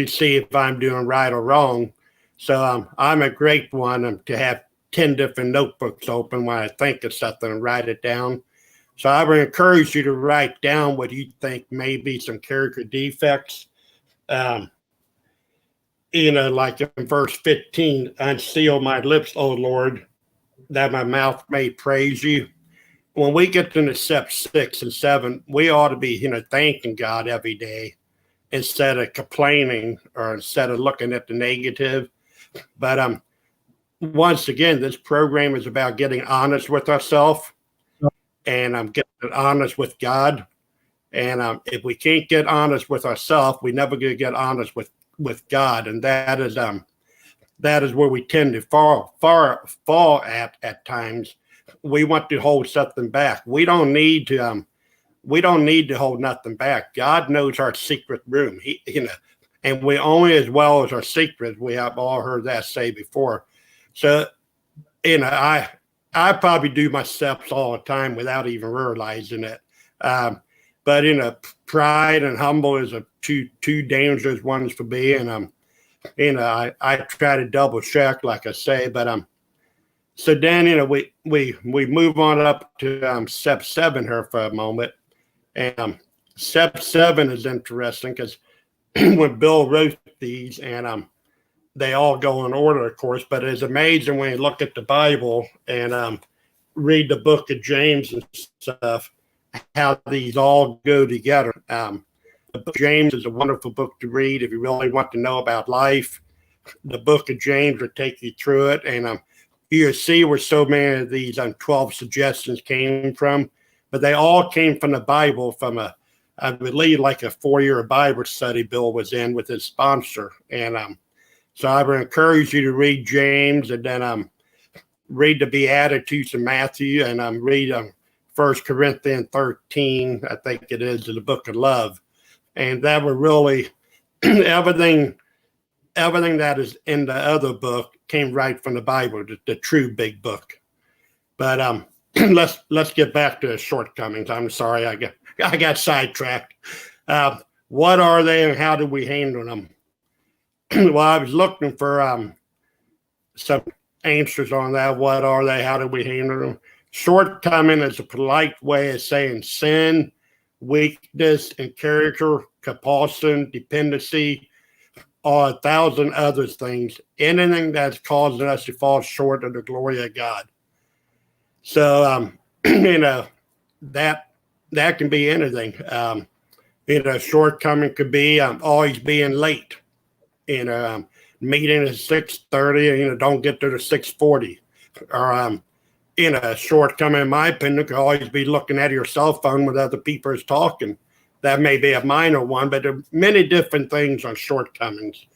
see if I'm doing right or wrong. So I'm a great one to have 10 different notebooks open when I think of something and write it down. So I would encourage you to write down what you think may be some character defects. Like in verse 15, unseal my lips, O Lord, that my mouth may praise you. When we get to step 6 and 7, we ought to be, thanking God every day. instead of complaining or instead of looking at the negative. But once again, this program is about getting honest with ourselves and getting honest with God. And if we can't get honest with ourselves, we never gonna get honest with God, and that is where we tend to fall at times. We want to hold something back. We don't need to hold nothing back. God knows our secret room. And we only as well as our secrets. We have all heard that say before. So, I probably do my steps all the time without even realizing it. But pride and humble is two dangerous ones for me. And I try to double check, like I say. But so then we move on up to step 7 here for a moment. And step 7 is interesting because when Bill wrote these, and they all go in order, of course, but it's amazing when you look at the Bible and read the book of James and stuff, how these all go together. The book of James is a wonderful book to read if you really want to know about life. The book of James will take you through it, and you see where so many of these 12 suggestions came from, but they all came from the Bible, from I believe like a 4-year Bible study Bill was in with his sponsor. And so I would encourage you to read James, and then read the Beatitudes of Matthew, and read 1 Corinthians 13, I think it is, the book of love. And that would really, everything that is in the other book came right from the Bible, the true big book. But let's get back to the shortcomings. I'm sorry, I got sidetracked. What are they and how do we handle them? Well, I was looking for some answers on that. What are they? How do we handle them? Shortcoming is a polite way of saying sin, weakness, and character, compulsion, dependency, or 1,000 other things. Anything that's causing us to fall short of the glory of God. So, that can be anything. Shortcoming could be always being late. Meeting at 6:30, don't get there to 6:40. Or, shortcoming, in my opinion, could always be looking at your cell phone when other people is talking. That may be a minor one, but there are many different things on shortcomings.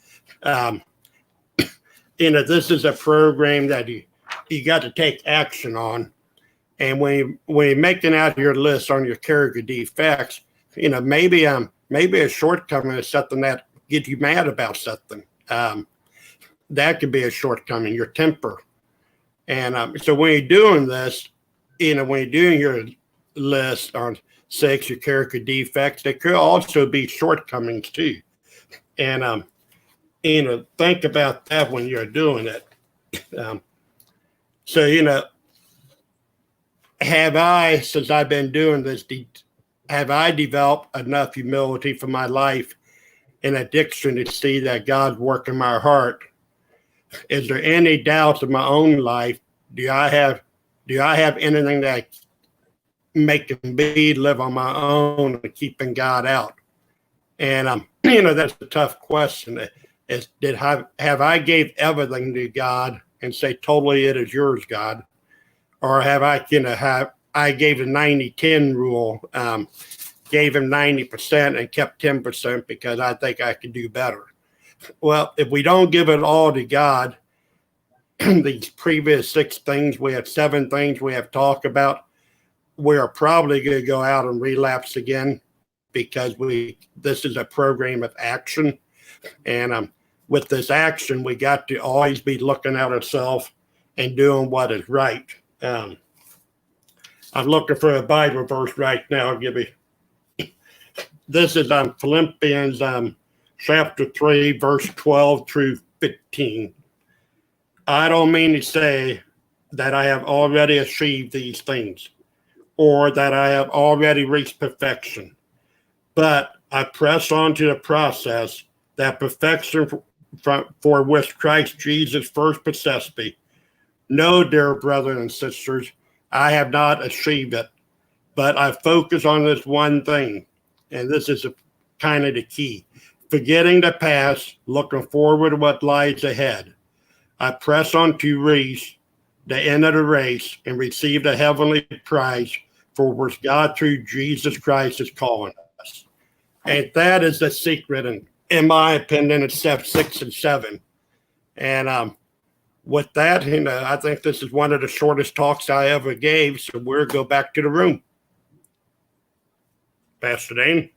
This is a program that you got to take action on. And when you're making out your list on your character defects, maybe a shortcoming is something that gets you mad about something. That could be a shortcoming, your temper. And so when you're doing this, when you're doing your list on 6, your character defects, there could also be shortcomings too. And think about that when you're doing it. Have I, since I've been doing this, have I developed enough humility for my life and addiction to see that God's working my heart? Is there any doubts in my own life? Do I have anything that making me live on my own and keeping God out? And that's a tough question. Have I gave everything to God and say totally it is yours, God? Or have I gave the 90-10 rule, gave him 90% and kept 10% because I think I could do better? Well, if we don't give it all to God, these previous 6 things, we have 7 things we have talked about, we're probably going to go out and relapse again because this is a program of action. And with this action, we got to always be looking at ourselves and doing what is right. I'm looking for a Bible verse right now. This is Philippians chapter 3, verse 12 through 15. I don't mean to say that I have already achieved these things or that I have already reached perfection, but I press on to the process, that perfection for which Christ Jesus first possessed me. No, dear brothers and sisters, I have not achieved it, but I focus on this one thing, and this is kind of the key, forgetting the past, looking forward to what lies ahead. I press on to reach the end of the race and receive the heavenly prize for which God through Jesus Christ is calling us. And that is the secret, and in my opinion, it's step 6 and 7. And with that, I think this is one of the shortest talks I ever gave, so we'll go back to the room. Pastor Dane?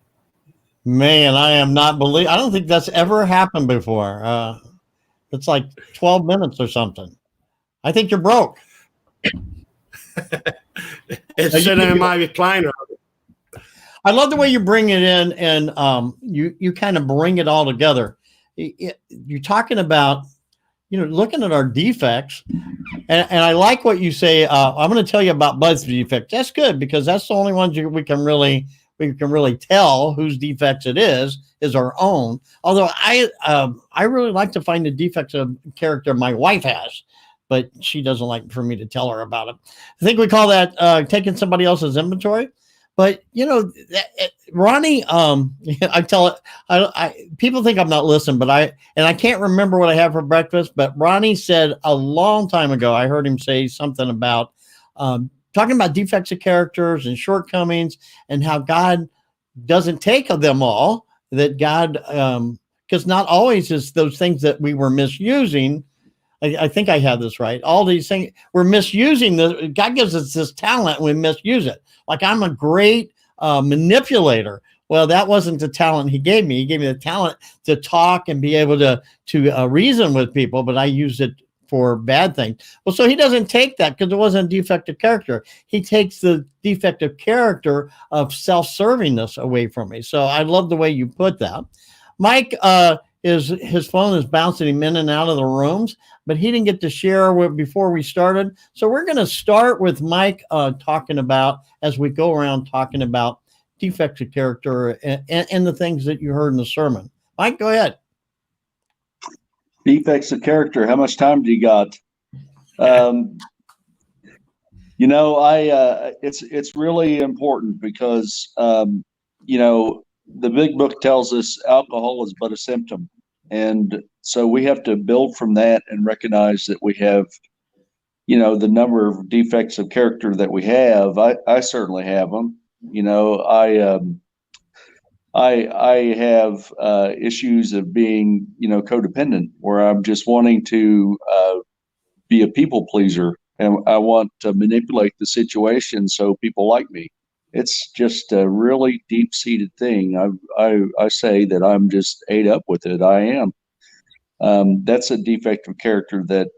Man, I am not believe. I don't think that's ever happened before. It's like 12 minutes or something. I think you're broke. It's sitting in my recliner. I love the way you bring it in, and you kind of bring it all together. You're talking about, looking at our defects, and I like what you say. I'm going to tell you about Bud's defects. That's good, because that's the only ones we can really tell whose defects it is our own. Although I really like to find the defects of character my wife has, but she doesn't like for me to tell her about it. I think we call that taking somebody else's inventory. But Ronnie, people think I'm not listening, but I can't remember what I had for breakfast. But Ronnie said a long time ago, I heard him say something about talking about defects of characters and shortcomings, and how God doesn't take them all. That God, because not always is those things that we were misusing. I think I have this right. All these things we're misusing. God gives us this talent, and we misuse it. Like, I'm a great manipulator. Well, that wasn't the talent he gave me. He gave me the talent to talk and be able to reason with people, but I used it for bad things. Well, so he doesn't take that because it wasn't a defective character. He takes the defective character of self-servingness away from me. So I love the way you put that. Mike, his phone is bouncing him in and out of the rooms, but he didn't get to share before we started. So we're going to start with Mike talking about, as we go around talking about defects of character and the things that you heard in the sermon. Mike, go ahead. Defects of character. How much time do you got? It's really important because, the big book tells us alcohol is but a symptom. And so we have to build from that and recognize that we have, the number of defects of character that we have. I certainly have them. I have issues of being, codependent, where I'm just wanting to be a people pleaser, and I want to manipulate the situation so people like me. It's just a really deep-seated thing. I say that I'm just ate up with it. I am. That's a defect of character that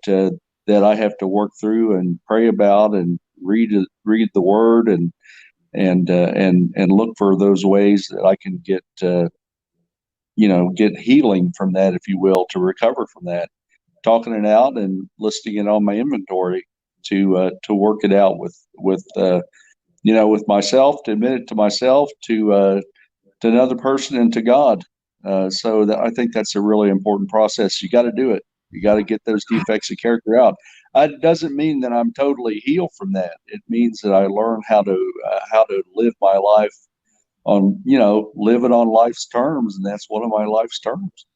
I have to work through and pray about and read the Word and look for those ways that I can get healing from that, if you will, to recover from that. Talking it out and listing it on my inventory to work it out with myself, to admit it to myself, to another person, and to God. So I think that's a really important process. You got to do it. You got to get those defects of character out. It doesn't mean that I'm totally healed from that. It means that I learn how to live my life on, live it on life's terms, and that's one of my life's terms.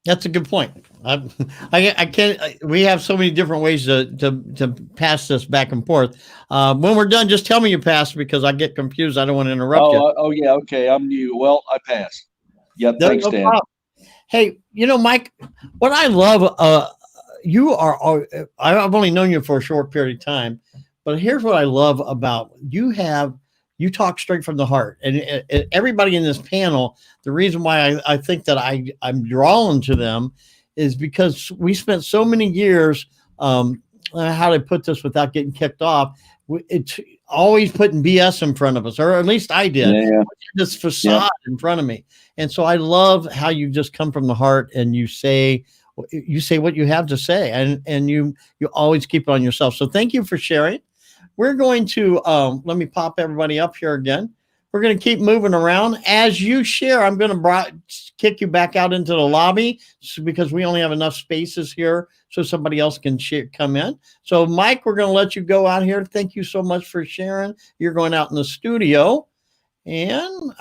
That's a good point. I can't. We have so many different ways to pass this back and forth. When we're done, just tell me you passed, because I get confused. I don't want to interrupt you. Oh yeah, okay. I'm new. Well, I passed. Yeah, thanks, Dan. Problem. Hey, Mike, what I love, you are. I've only known you for a short period of time, but here's what I love about you. You talk straight from the heart, and everybody in this panel, the reason why I think that I'm drawn to them is because we spent so many years, how to put this without getting kicked off, it's always putting BS in front of us, or at least I did. Yeah. This facade in front of me. And so I love how you just come from the heart and you say what you have to say, and you always keep it on yourself. So thank you for sharing. We're going to, let me pop everybody up here again. we're going to keep moving around. As you share, I'm going to kick you back out into the lobby because we only have enough spaces here so somebody else can come in. So, Mike, we're going to let you go out here. Thank you so much for sharing. You're going out in the studio. And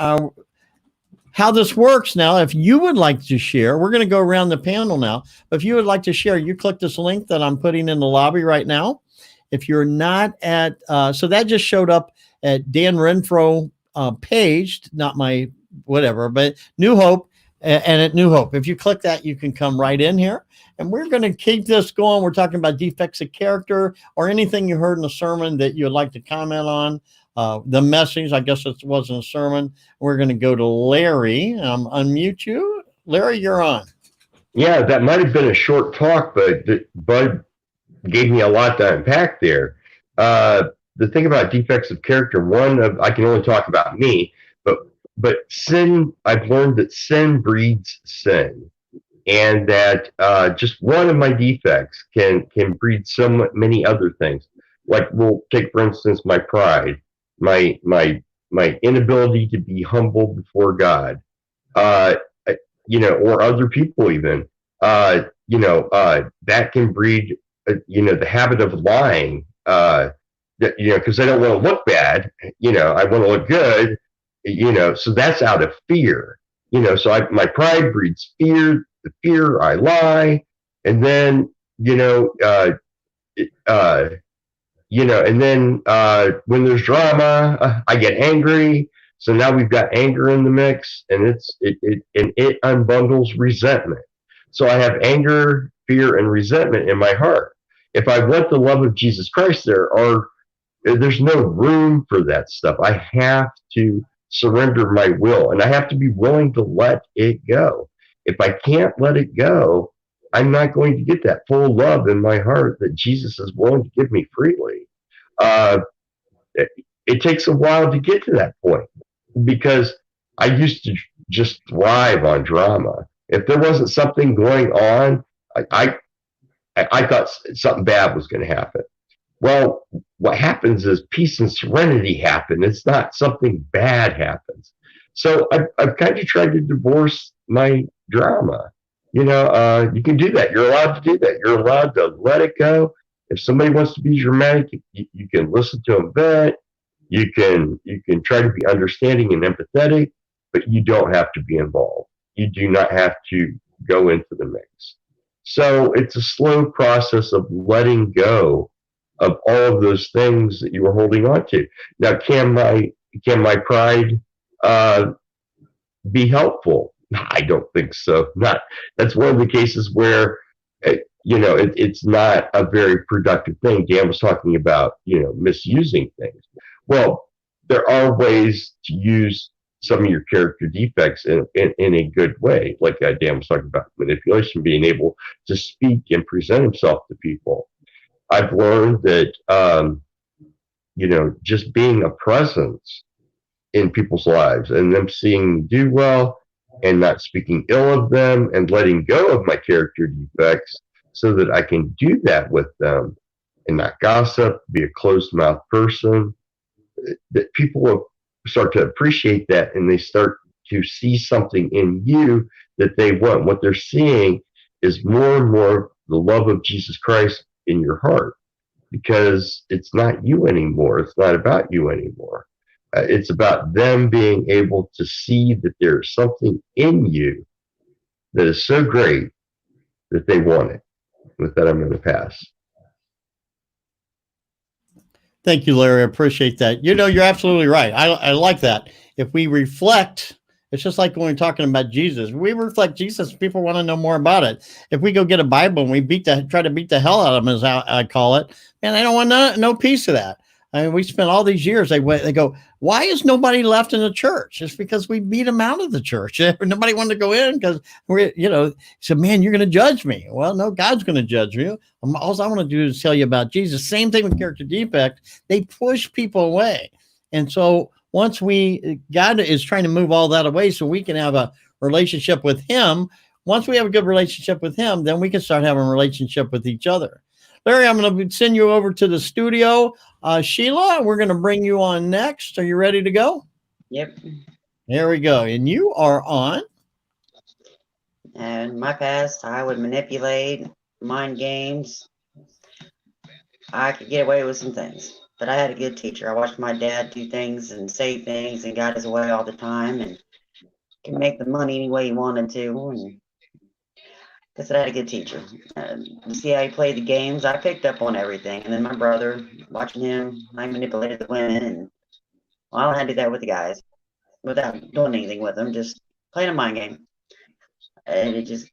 how this works now, if you would like to share, we're going to go around the panel now. But if you would like to share, you click this link that I'm putting in the lobby right now. If you're not at, so that just showed up at Dan Renfro page, not my whatever, but New Hope and at New Hope. If you click that, you can come right in here. And we're going to keep this going. We're talking about defects of character or anything you heard in the sermon that you'd like to comment on. The message, I guess it wasn't a sermon. We're going to go to Larry. Unmute you. Larry, you're on. Yeah, that might have been a short talk, but Bud gave me a lot to unpack there. The thing about defects of character, I can only talk about me, but sin, I've learned that sin breeds sin. And that just one of my defects can breed so many other things. Like we'll take, for instance, my pride. My inability to be humble before God, or other people even, that can breed, the habit of lying, because I don't want to look bad, I want to look good, so that's out of fear, so my pride breeds fear, the fear I lie, and then, and then when there's drama, I get angry. So now we've got anger in the mix, and it unbundles resentment. So I have anger, fear, and resentment in my heart. If I want the love of Jesus Christ, there's no room for that stuff. I have to surrender my will, and I have to be willing to let it go. If I can't let it go, I'm not going to get that full love in my heart that Jesus is willing to give me freely. It takes a while to get to that point because I used to just thrive on drama. If there wasn't something going on, I thought something bad was going to happen. Well, what happens is peace and serenity happen. It's not something bad happens. So I've kind of tried to divorce my drama. You can do that. You're allowed to do that. You're allowed to let it go. If somebody wants to be dramatic, you can listen to them vent. You can try to be understanding and empathetic, but you don't have to be involved. You do not have to go into the mix. So it's a slow process of letting go of all of those things that you were holding on to. Now, can my pride be helpful? I don't think so. That's one of the cases where, it's not a very productive thing. Dan was talking about, misusing things. Well, there are ways to use some of your character defects in a good way. Like Dan was talking about manipulation, being able to speak and present himself to people. I've learned that, just being a presence in people's lives and them seeing them do well and not speaking ill of them and letting go of my character defects so that I can do that with them and not gossip, be a closed mouth person, that people will start to appreciate that and they start to see something in you that they want. What they're seeing is more and more the love of Jesus Christ in your heart because it's not you anymore. It's not about you anymore. It's about them being able to see that there's something in you that is so great that they want it. With that, I'm going to pass. Thank you, Larry. I appreciate that. You're absolutely right. I like that. If we reflect, it's just like when we're talking about Jesus. We reflect Jesus. People want to know more about it. If we go get a Bible and we try to beat the hell out of them, as I call it, man, I don't want no piece of that. I mean, we spent all these years. They go, why is nobody left in the church? It's because we beat them out of the church. Nobody wanted to go in because said, man, you're going to judge me. Well, no, God's going to judge you. All I want to do is tell you about Jesus. Same thing with character defect. They push people away. And so once God is trying to move all that away so we can have a relationship with him. Once we have a good relationship with him, then we can start having a relationship with each other. Larry, I'm going to send you over to the studio. Sheila, we're going to bring you on next. Are you ready to go? Yep. There we go. And you are on. And in my past, I would manipulate, mind games. I could get away with some things, but I had a good teacher. I watched my dad do things and say things and got his way all the time and could make the money any way he wanted to. And because I had a good teacher. You see how he played the games, I picked up on everything. And then my brother, watching him, I manipulated the women. And well, I had to do that with the guys without doing anything with them, just playing a mind game. And it just,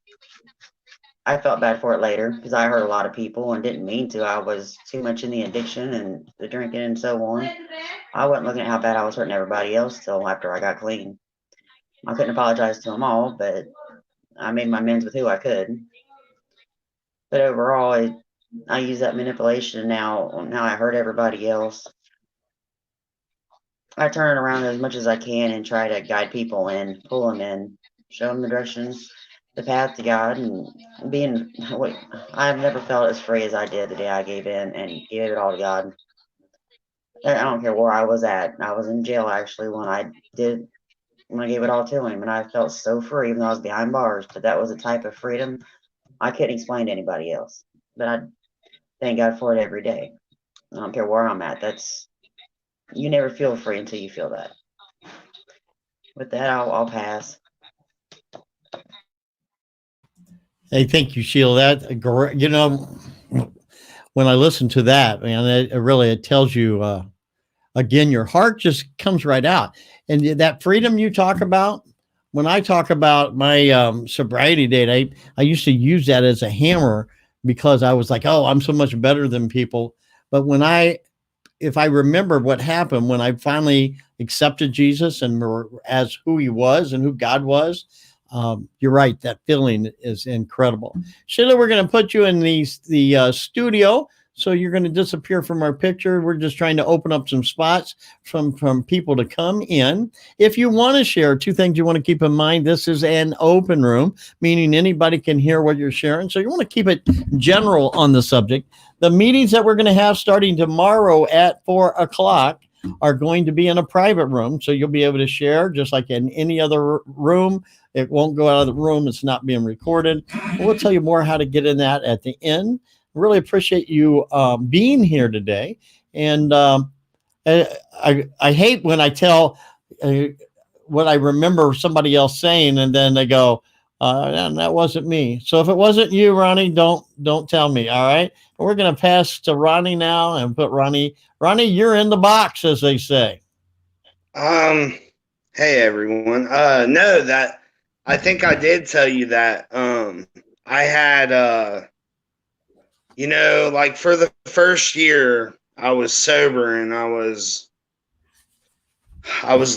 I felt bad for it later because I hurt a lot of people and didn't mean to. I was too much in the addiction and the drinking and so on. I wasn't looking at how bad I was hurting everybody else till after I got clean. I couldn't apologize to them all, but I made my amends with who I could. But overall, I use that manipulation now I hurt everybody else. I turn it around as much as I can and try to guide people in, pull them in, show them the direction, the path to God, and I've never felt as free as I did the day I gave in and gave it all to God. I don't care where I was at. I was in jail actually when I gave it all to him, and I felt so free even though I was behind bars. But that was a type of freedom I couldn't explain to anybody else. But I thank God for it every day. I don't care where I'm at. You never feel free until you feel that. With that, I'll pass. Hey, thank you, Sheila. When I listen to that, man, it tells you, again, your heart just comes right out. And that freedom you talk about, when I talk about my sobriety date, I used to use that as a hammer because I was like, oh, I'm so much better than people. But if I remember what happened when I finally accepted Jesus and as who he was and who God was, you're right. That feeling is incredible. Sheila, we're going to put you in the studio. So you're going to disappear from our picture. We're just trying to open up some spots from people to come in. If you want to share, two things you want to keep in mind. This is an open room, meaning anybody can hear what you're sharing. So you want to keep it general on the subject. The meetings that we're going to have starting tomorrow at 4:00 are going to be in a private room. So you'll be able to share just like in any other room. It won't go out of the room. It's not being recorded. We'll tell you more how to get in that at the end. Really appreciate you being here today. And I hate when I tell what I remember somebody else saying, and then they go, that wasn't me. So if it wasn't you, Ronnie, don't tell me. All right. We're going to pass to Ronnie now and put Ronnie, you're in the box, as they say. Hey everyone. No, that I think I did tell you that. I had like for the first year I was sober and I was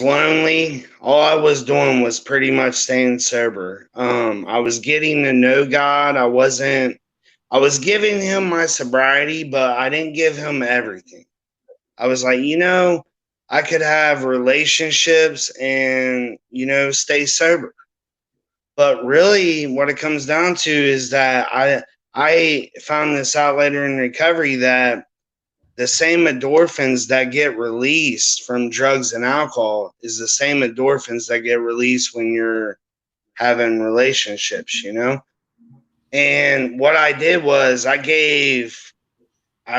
lonely. All I was doing was pretty much staying sober. I was getting to know God. I was giving him my sobriety, but I didn't give him everything. I was like, I could have relationships and, stay sober. But really what it comes down to is that I found this out later in recovery that the same endorphins that get released from drugs and alcohol is the same endorphins that get released when you're having relationships, And what I did was I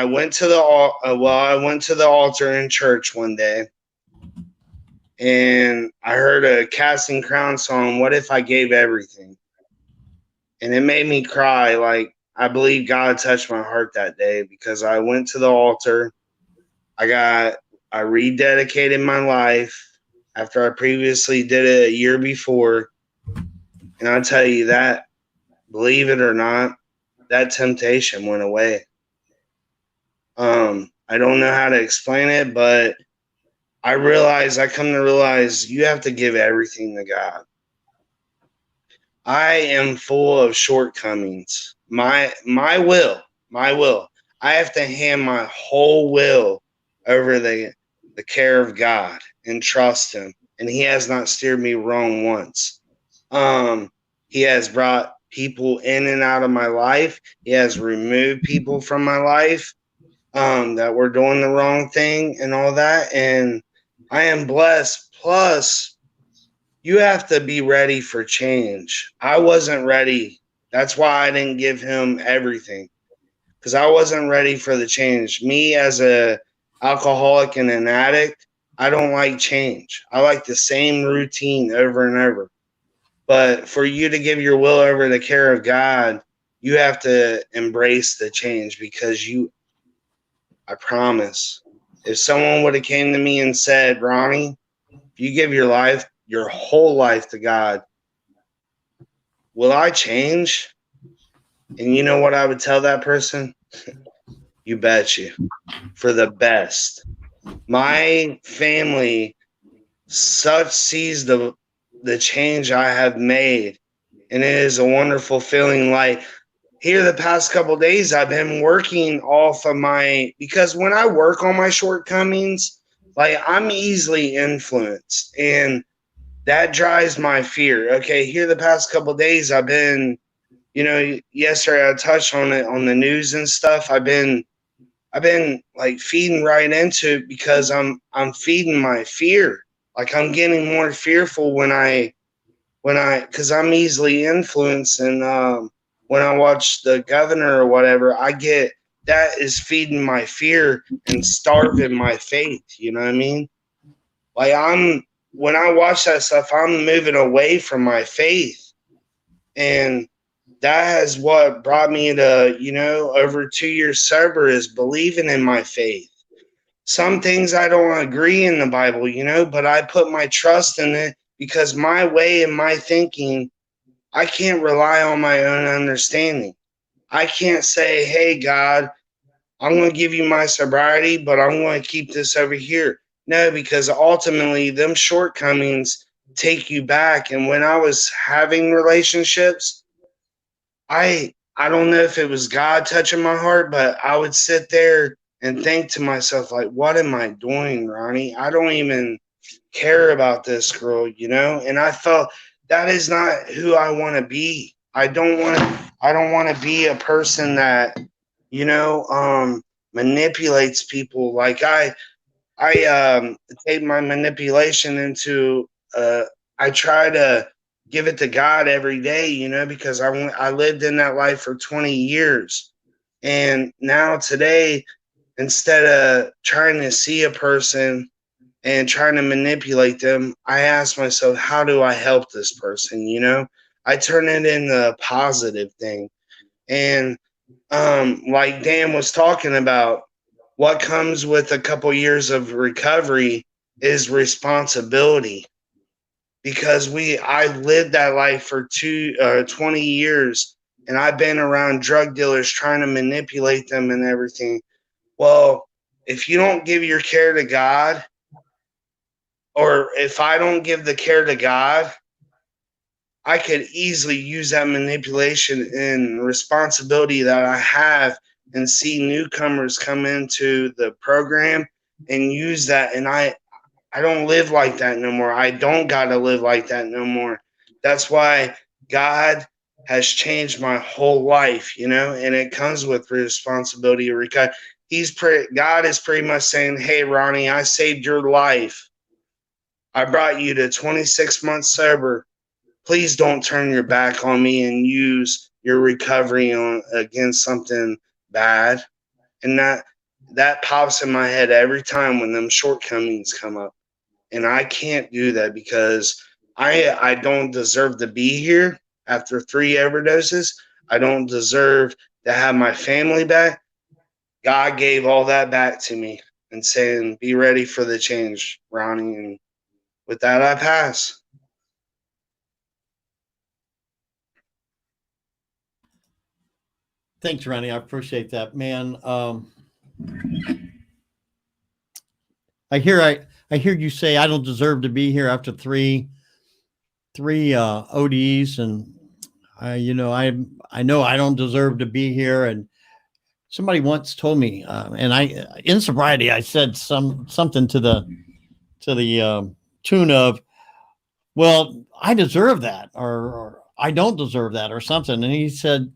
went to the altar in church one day, and I heard a Casting Crown song, What If I Gave Everything? And it made me cry. Like, I believe God touched my heart that day because I went to the altar. I rededicated my life after I previously did it a year before. And I tell you that, believe it or not, that temptation went away. I don't know how to explain it, but I come to realize you have to give everything to God. I am full of shortcomings. My will. I have to hand my whole will over the care of God and trust him. And he has not steered me wrong once. He has brought people in and out of my life. He has removed people from my life that were doing the wrong thing and all that. And I am blessed. Plus, you have to be ready for change. I wasn't ready. That's why I didn't give him everything, because I wasn't ready for the change. Me as a alcoholic and an addict, I don't like change. I like the same routine over and over. But for you to give your will over the care of God, you have to embrace the change, because I promise, if someone would have came to me and said, Ronnie, if you give your life, your whole life to God, will I change? And you know what I would tell that person? You bet you, for the best. My family such sees the change I have made, and it is a wonderful feeling. Like here, the past couple of days, I've been working off of because when I work on my shortcomings, like I'm easily influenced, and that drives my fear. Okay, here the past couple of days, I've been, yesterday I touched on it on the news and stuff. I've been like feeding right into it, because I'm feeding my fear. Like I'm getting more fearful because I'm easily influenced, and when I watch the governor or whatever, that is feeding my fear and starving my faith. You know what I mean? Like when I watch that stuff, I'm moving away from my faith, and that is what brought me to, over 2 years sober, is believing in my faith. Some things I don't agree in the Bible, but I put my trust in it, because my way and my thinking, I can't rely on my own understanding. I can't say, hey, God, I'm going to give you my sobriety, but I'm going to keep this over here. No, because ultimately them shortcomings take you back. And when I was having relationships, I don't know if it was God touching my heart, but I would sit there and think to myself, like, what am I doing, Ronnie? I don't even care about this girl, And I felt that is not who I want to be. I don't want to be a person that, manipulates people. Like I take my manipulation into, I try to give it to God every day, because I lived in that life for 20 years. And now today, instead of trying to see a person and trying to manipulate them, I ask myself, how do I help this person? I turn it into a positive thing. And like Dan was talking about, what comes with a couple years of recovery is responsibility, because I lived that life for 20 years, and I've been around drug dealers trying to manipulate them and everything. Well, if you don't give your care to God, or if I don't give the care to God, I could easily use that manipulation and responsibility that I have, and see newcomers come into the program and use that. And I don't live like that no more. I don't got to live like that no more. That's why God has changed my whole life, and it comes with responsibility. God is pretty much saying, hey, Ronnie, I saved your life. I brought you to 26 months sober. Please don't turn your back on me and use your recovery against something bad. And that pops in my head every time when them shortcomings come up. And I can't do that, because I don't deserve to be here after 3 overdoses. I don't deserve to have my family back. God gave all that back to me and saying, be ready for the change, Ronnie. And with that, I pass. Thanks, Ronnie. I appreciate that, man. I hear you say I don't deserve to be here after three ODs, and I know I don't deserve to be here. And somebody once told me, and in sobriety, I said something to the tune of, well, I deserve that, or I don't deserve that, or something. And he said,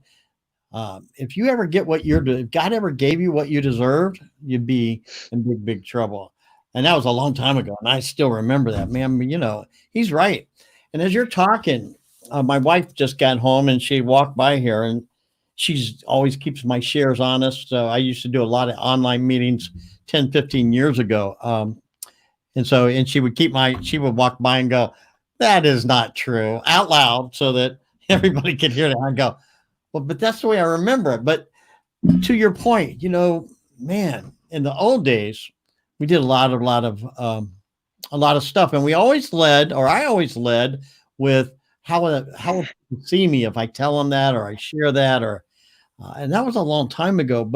if you ever get if God ever gave you what you deserved, you'd be in big, big trouble. And that was a long time ago. And I still remember that, man. You know, he's right. And as you're talking, my wife just got home and she walked by here, and she's always keeps my shares honest. So I used to do a lot of online meetings 10, 15 years ago. And she would she would walk by and go, "That is not true," out loud so that everybody could hear that. I go, "Well, but that's the way I remember it." But to your point, you know, man, in the old days, we did a lot of stuff, and we always led, or I always led with how will people see me if I tell them that, or I share that, or and that was a long time ago.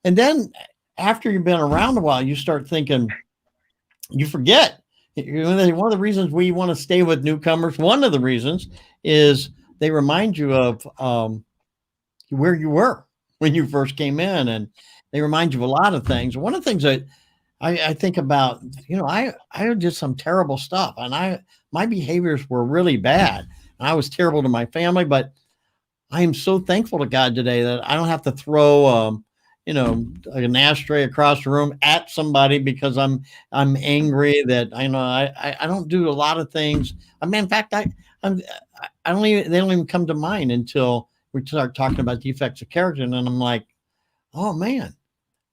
And then after you've been around a while, you start thinking, you forget. One of the reasons we want to stay with newcomers, one of the reasons is they remind you of where you were when you first came in, and they remind you of a lot of things. One of the things that I think about, you know, I did some terrible stuff, and my behaviors were really bad. I was terrible to my family, but I am so thankful to God today that I don't have to throw you know, an ashtray across the room at somebody because I'm angry. That I know I don't do a lot of things. I mean, in fact, they don't even come to mind until we start talking about defects of character, and then I'm like, oh man,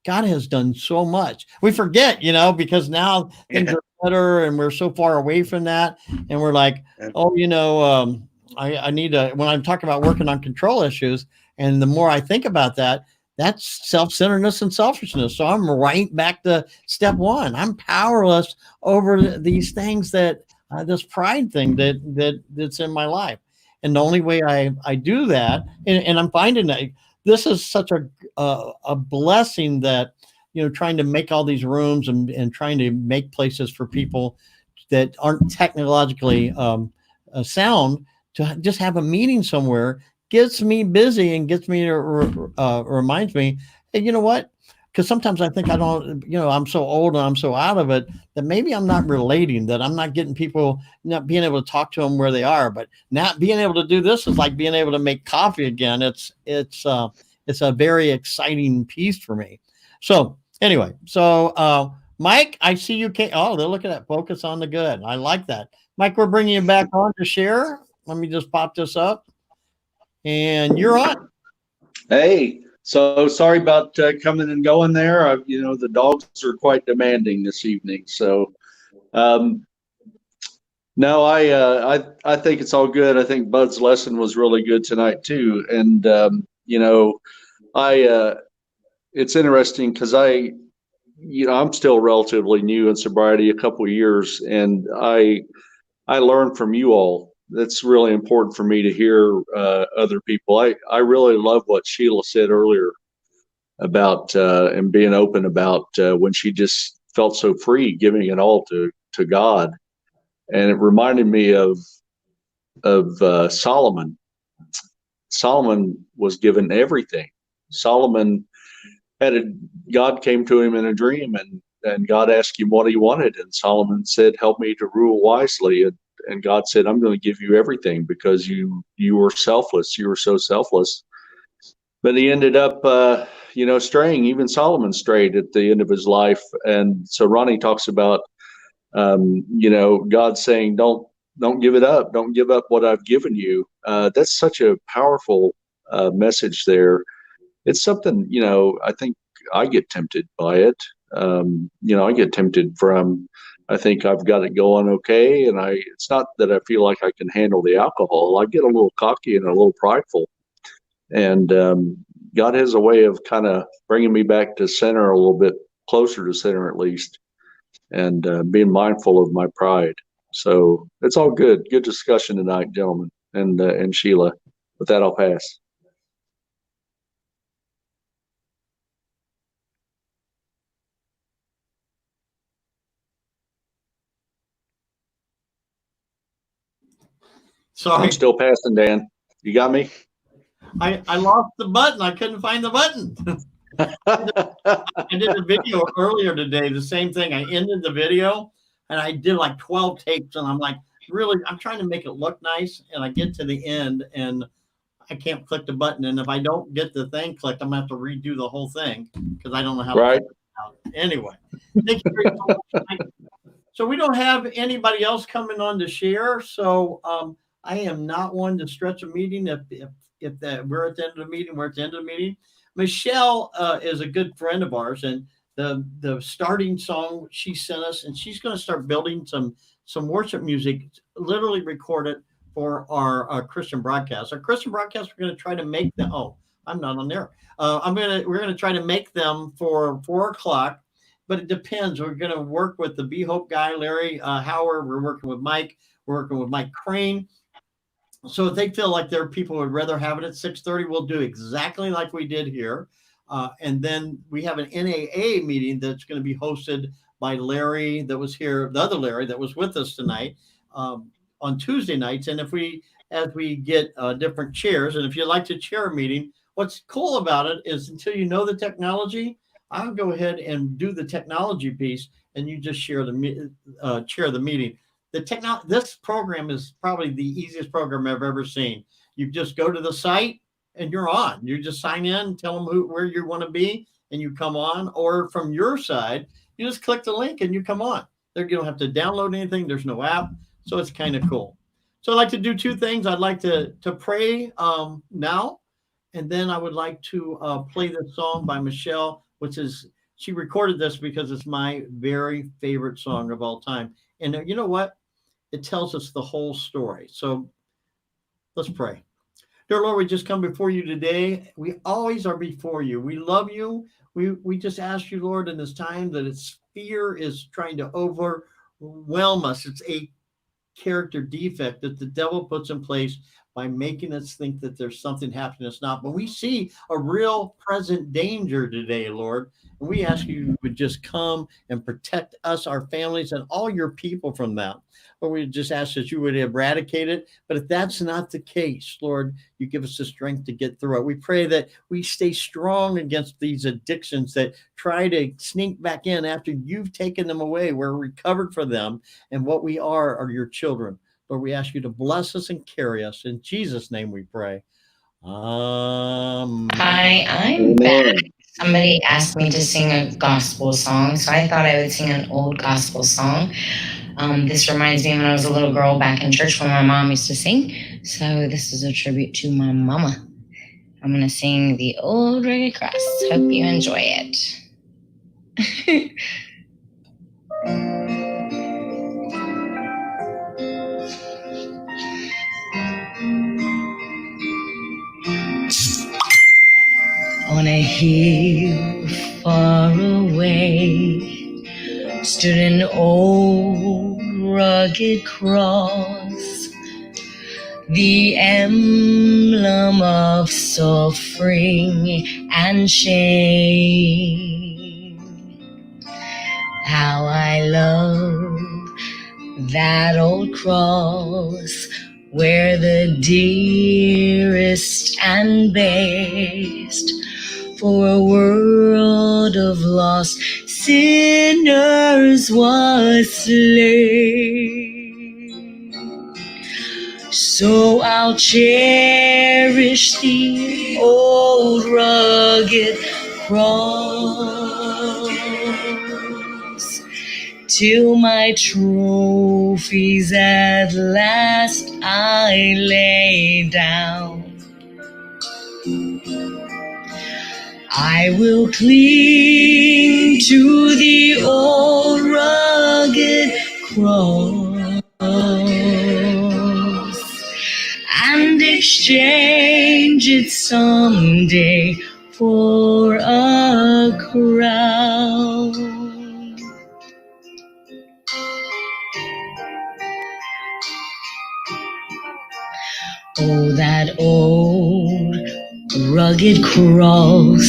God has done so much. We forget, you know, because now things are better and we're so far away from that, and we're like, oh, you know, I need to, when I'm talking about working on control issues, and the more I think about that, that's self-centeredness and selfishness. So I'm right back to step one. I'm powerless over these things that this pride thing that's in my life. And the only way I do that, and I'm finding that this is such a blessing that, you know, trying to make all these rooms and trying to make places for people that aren't technologically sound to just have a meeting somewhere gets me busy and gets me to reminds me, hey, you know what? Because sometimes I think I don't, you know, I'm so old and I'm so out of it that maybe I'm not relating, that I'm not getting people, not being able to talk to them where they are. But not being able to do this is like being able to make coffee again. It's a very exciting piece for me. So anyway, Mike, I see you came. Oh, they're looking at focus on the good. I like that. Mike, we're bringing you back on to share. Let me just pop this up. And you're on. Hey, so sorry about coming and going there. You know, the dogs are quite demanding this evening. So, no, I think it's all good. I think Bud's lesson was really good tonight too. And you know, it's interesting because I'm still relatively new in sobriety, a couple of years, and I learned from you all. That's really important for me to hear other people. I really love what Sheila said earlier about and being open about when she just felt so free, giving it all to God, and it reminded me of Solomon. Solomon was given everything. Solomon God came to him in a dream, and God asked him what he wanted, and Solomon said, "Help me to rule wisely." And God said, "I'm going to give you everything because you were selfless. You were so selfless." But he ended up, straying. Even Solomon strayed at the end of his life. And so Ronnie talks about, God saying, "Don't give it up. Don't give up what I've given you." That's such a powerful message there. It's something, I think I get tempted by it. I get tempted from, I think I've got it going okay, and it's not that I feel like I can handle the alcohol. I get a little cocky and a little prideful, and God has a way of kind of bringing me back to center, a little bit closer to center at least, and being mindful of my pride. So it's all good. Good discussion tonight, gentlemen, and Sheila. With that, I'll pass. Sorry. I'm still passing, Dan. You got me? I lost the button. I couldn't find the button. I did a video earlier today, the same thing. I ended the video and I did like 12 takes, and I'm like, really, I'm trying to make it look nice, and I get to the end and I can't click the button. And if I don't get the thing clicked, I'm gonna have to redo the whole thing because I don't know how to click it out. Anyway, Thank you very much. So we don't have anybody else coming on to share. So I am not one to stretch a meeting. If that we're at the end of the meeting, we're at the end of the meeting. Michelle is a good friend of ours, and the starting song she sent us, and she's going to start building some worship music, literally recorded for our Christian broadcast. Our Christian broadcast, we're going to try to make them. Oh, I'm not on there. We're gonna try to make them for 4:00, but it depends. We're gonna work with the Be Hope guy, Larry Howard. We're working with Mike. We're working with Mike Crane. So if they feel like their people would rather have it at 6:30, we'll do exactly like we did here. And then we have an NAA meeting that's going to be hosted by Larry that was here, the other Larry that was with us tonight on Tuesday nights. And as we get different chairs, and if you'd like to chair a meeting, what's cool about it is until you know the technology, I'll go ahead and do the technology piece, and you just chair the meeting. This program is probably the easiest program I've ever seen. You just go to the site and you're on. You just sign in, tell them where you want to be, and you come on. Or from your side, you just click the link and you come on. You don't have to download anything. There's no app, so it's kind of cool. So I'd like to do two things. I'd like to pray now. And then I would like to play this song by Michelle, she recorded this because it's my very favorite song of all time. And you know what? It tells us the whole story. So let's pray. Dear Lord, we just come before you today. We always are before you. We love you. We just ask you, Lord, in this time that its fear is trying to overwhelm us. It's a character defect that the devil puts in place by making us think that there's something happening that's not. But we see a real present danger today, Lord. And we ask you would just come and protect us, our families, and all your people from that. But we just ask that you would eradicate it. But if that's not the case, Lord, you give us the strength to get through it. We pray that we stay strong against these addictions that try to sneak back in after you've taken them away. We're recovered from them. And what we are your children. Lord, we ask you to bless us and carry us. In Jesus' name we pray. Hi, I'm back. Somebody asked me to sing a gospel song, so I thought I would sing an old gospel song. This reminds me when I was a little girl back in church when my mom used to sing. So this is a tribute to my mama. I'm going to sing the old rugged cross. Hope you enjoy it. On a hill far away stood an old rugged cross, the emblem of suffering and shame. How I love that old cross, where the dearest and best for a world of lost sinners was slain. So I'll cherish the old rugged cross till my trophies at last I lay down. I will cling to the old rugged cross and exchange it someday for a crown. Oh, that old rugged cross,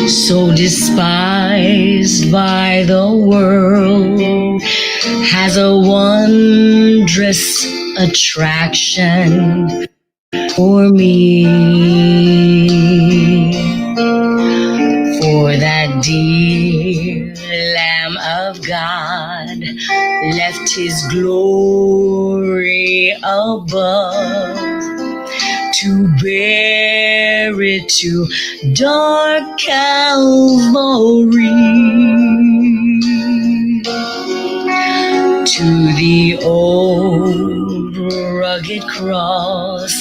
so despised by the world, has a wondrous attraction for me. For that dear Lamb of God left his glory above to bear it to dark Calvary. To the old rugged cross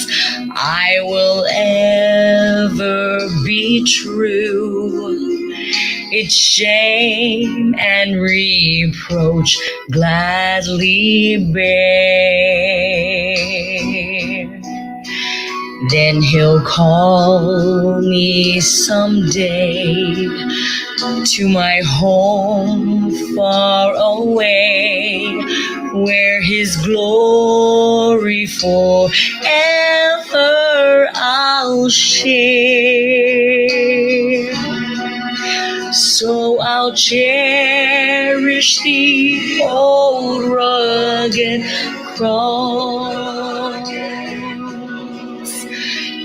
I will ever be true. Its shame and reproach gladly bear. Then he'll call me someday to my home far away, where his glory forever I'll share. So I'll cherish the old rugged cross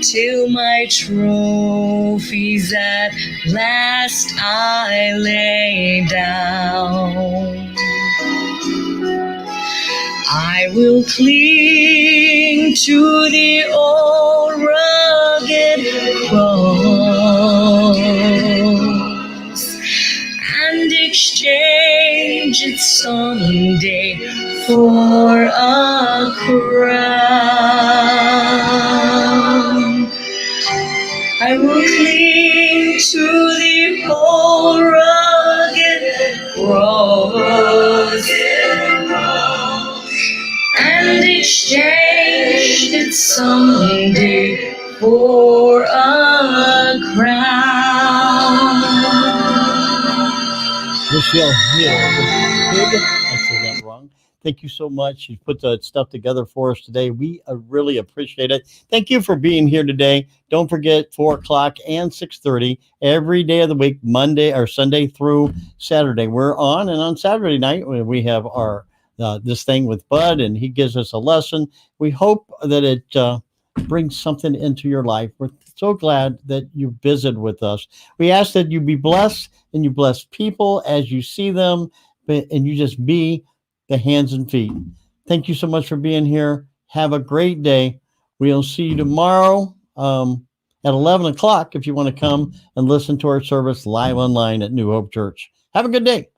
till my trophies at last I lay down. I will cling to the old rugged cross and exchange it someday for a crown. I will cling to the old rugged cross and exchange it someday for a crown. Michelle Hill. I said that wrong. Thank you so much. You put the stuff together for us today. We really appreciate it. Thank you for being here today. Don't forget 4 o'clock and 6:30 every day of the week, Monday or Sunday through Saturday. We're on, and on Saturday night we have our this thing with Bud, and he gives us a lesson. We hope that it brings something into your life. We're so glad that you visited with us. We ask that you be blessed and you bless people as you see them, and you just be the hands and feet. Thank you so much for being here. Have a great day. We'll see you tomorrow at 11 o'clock if you want to come and listen to our service live online at New Hope Church. Have a good day.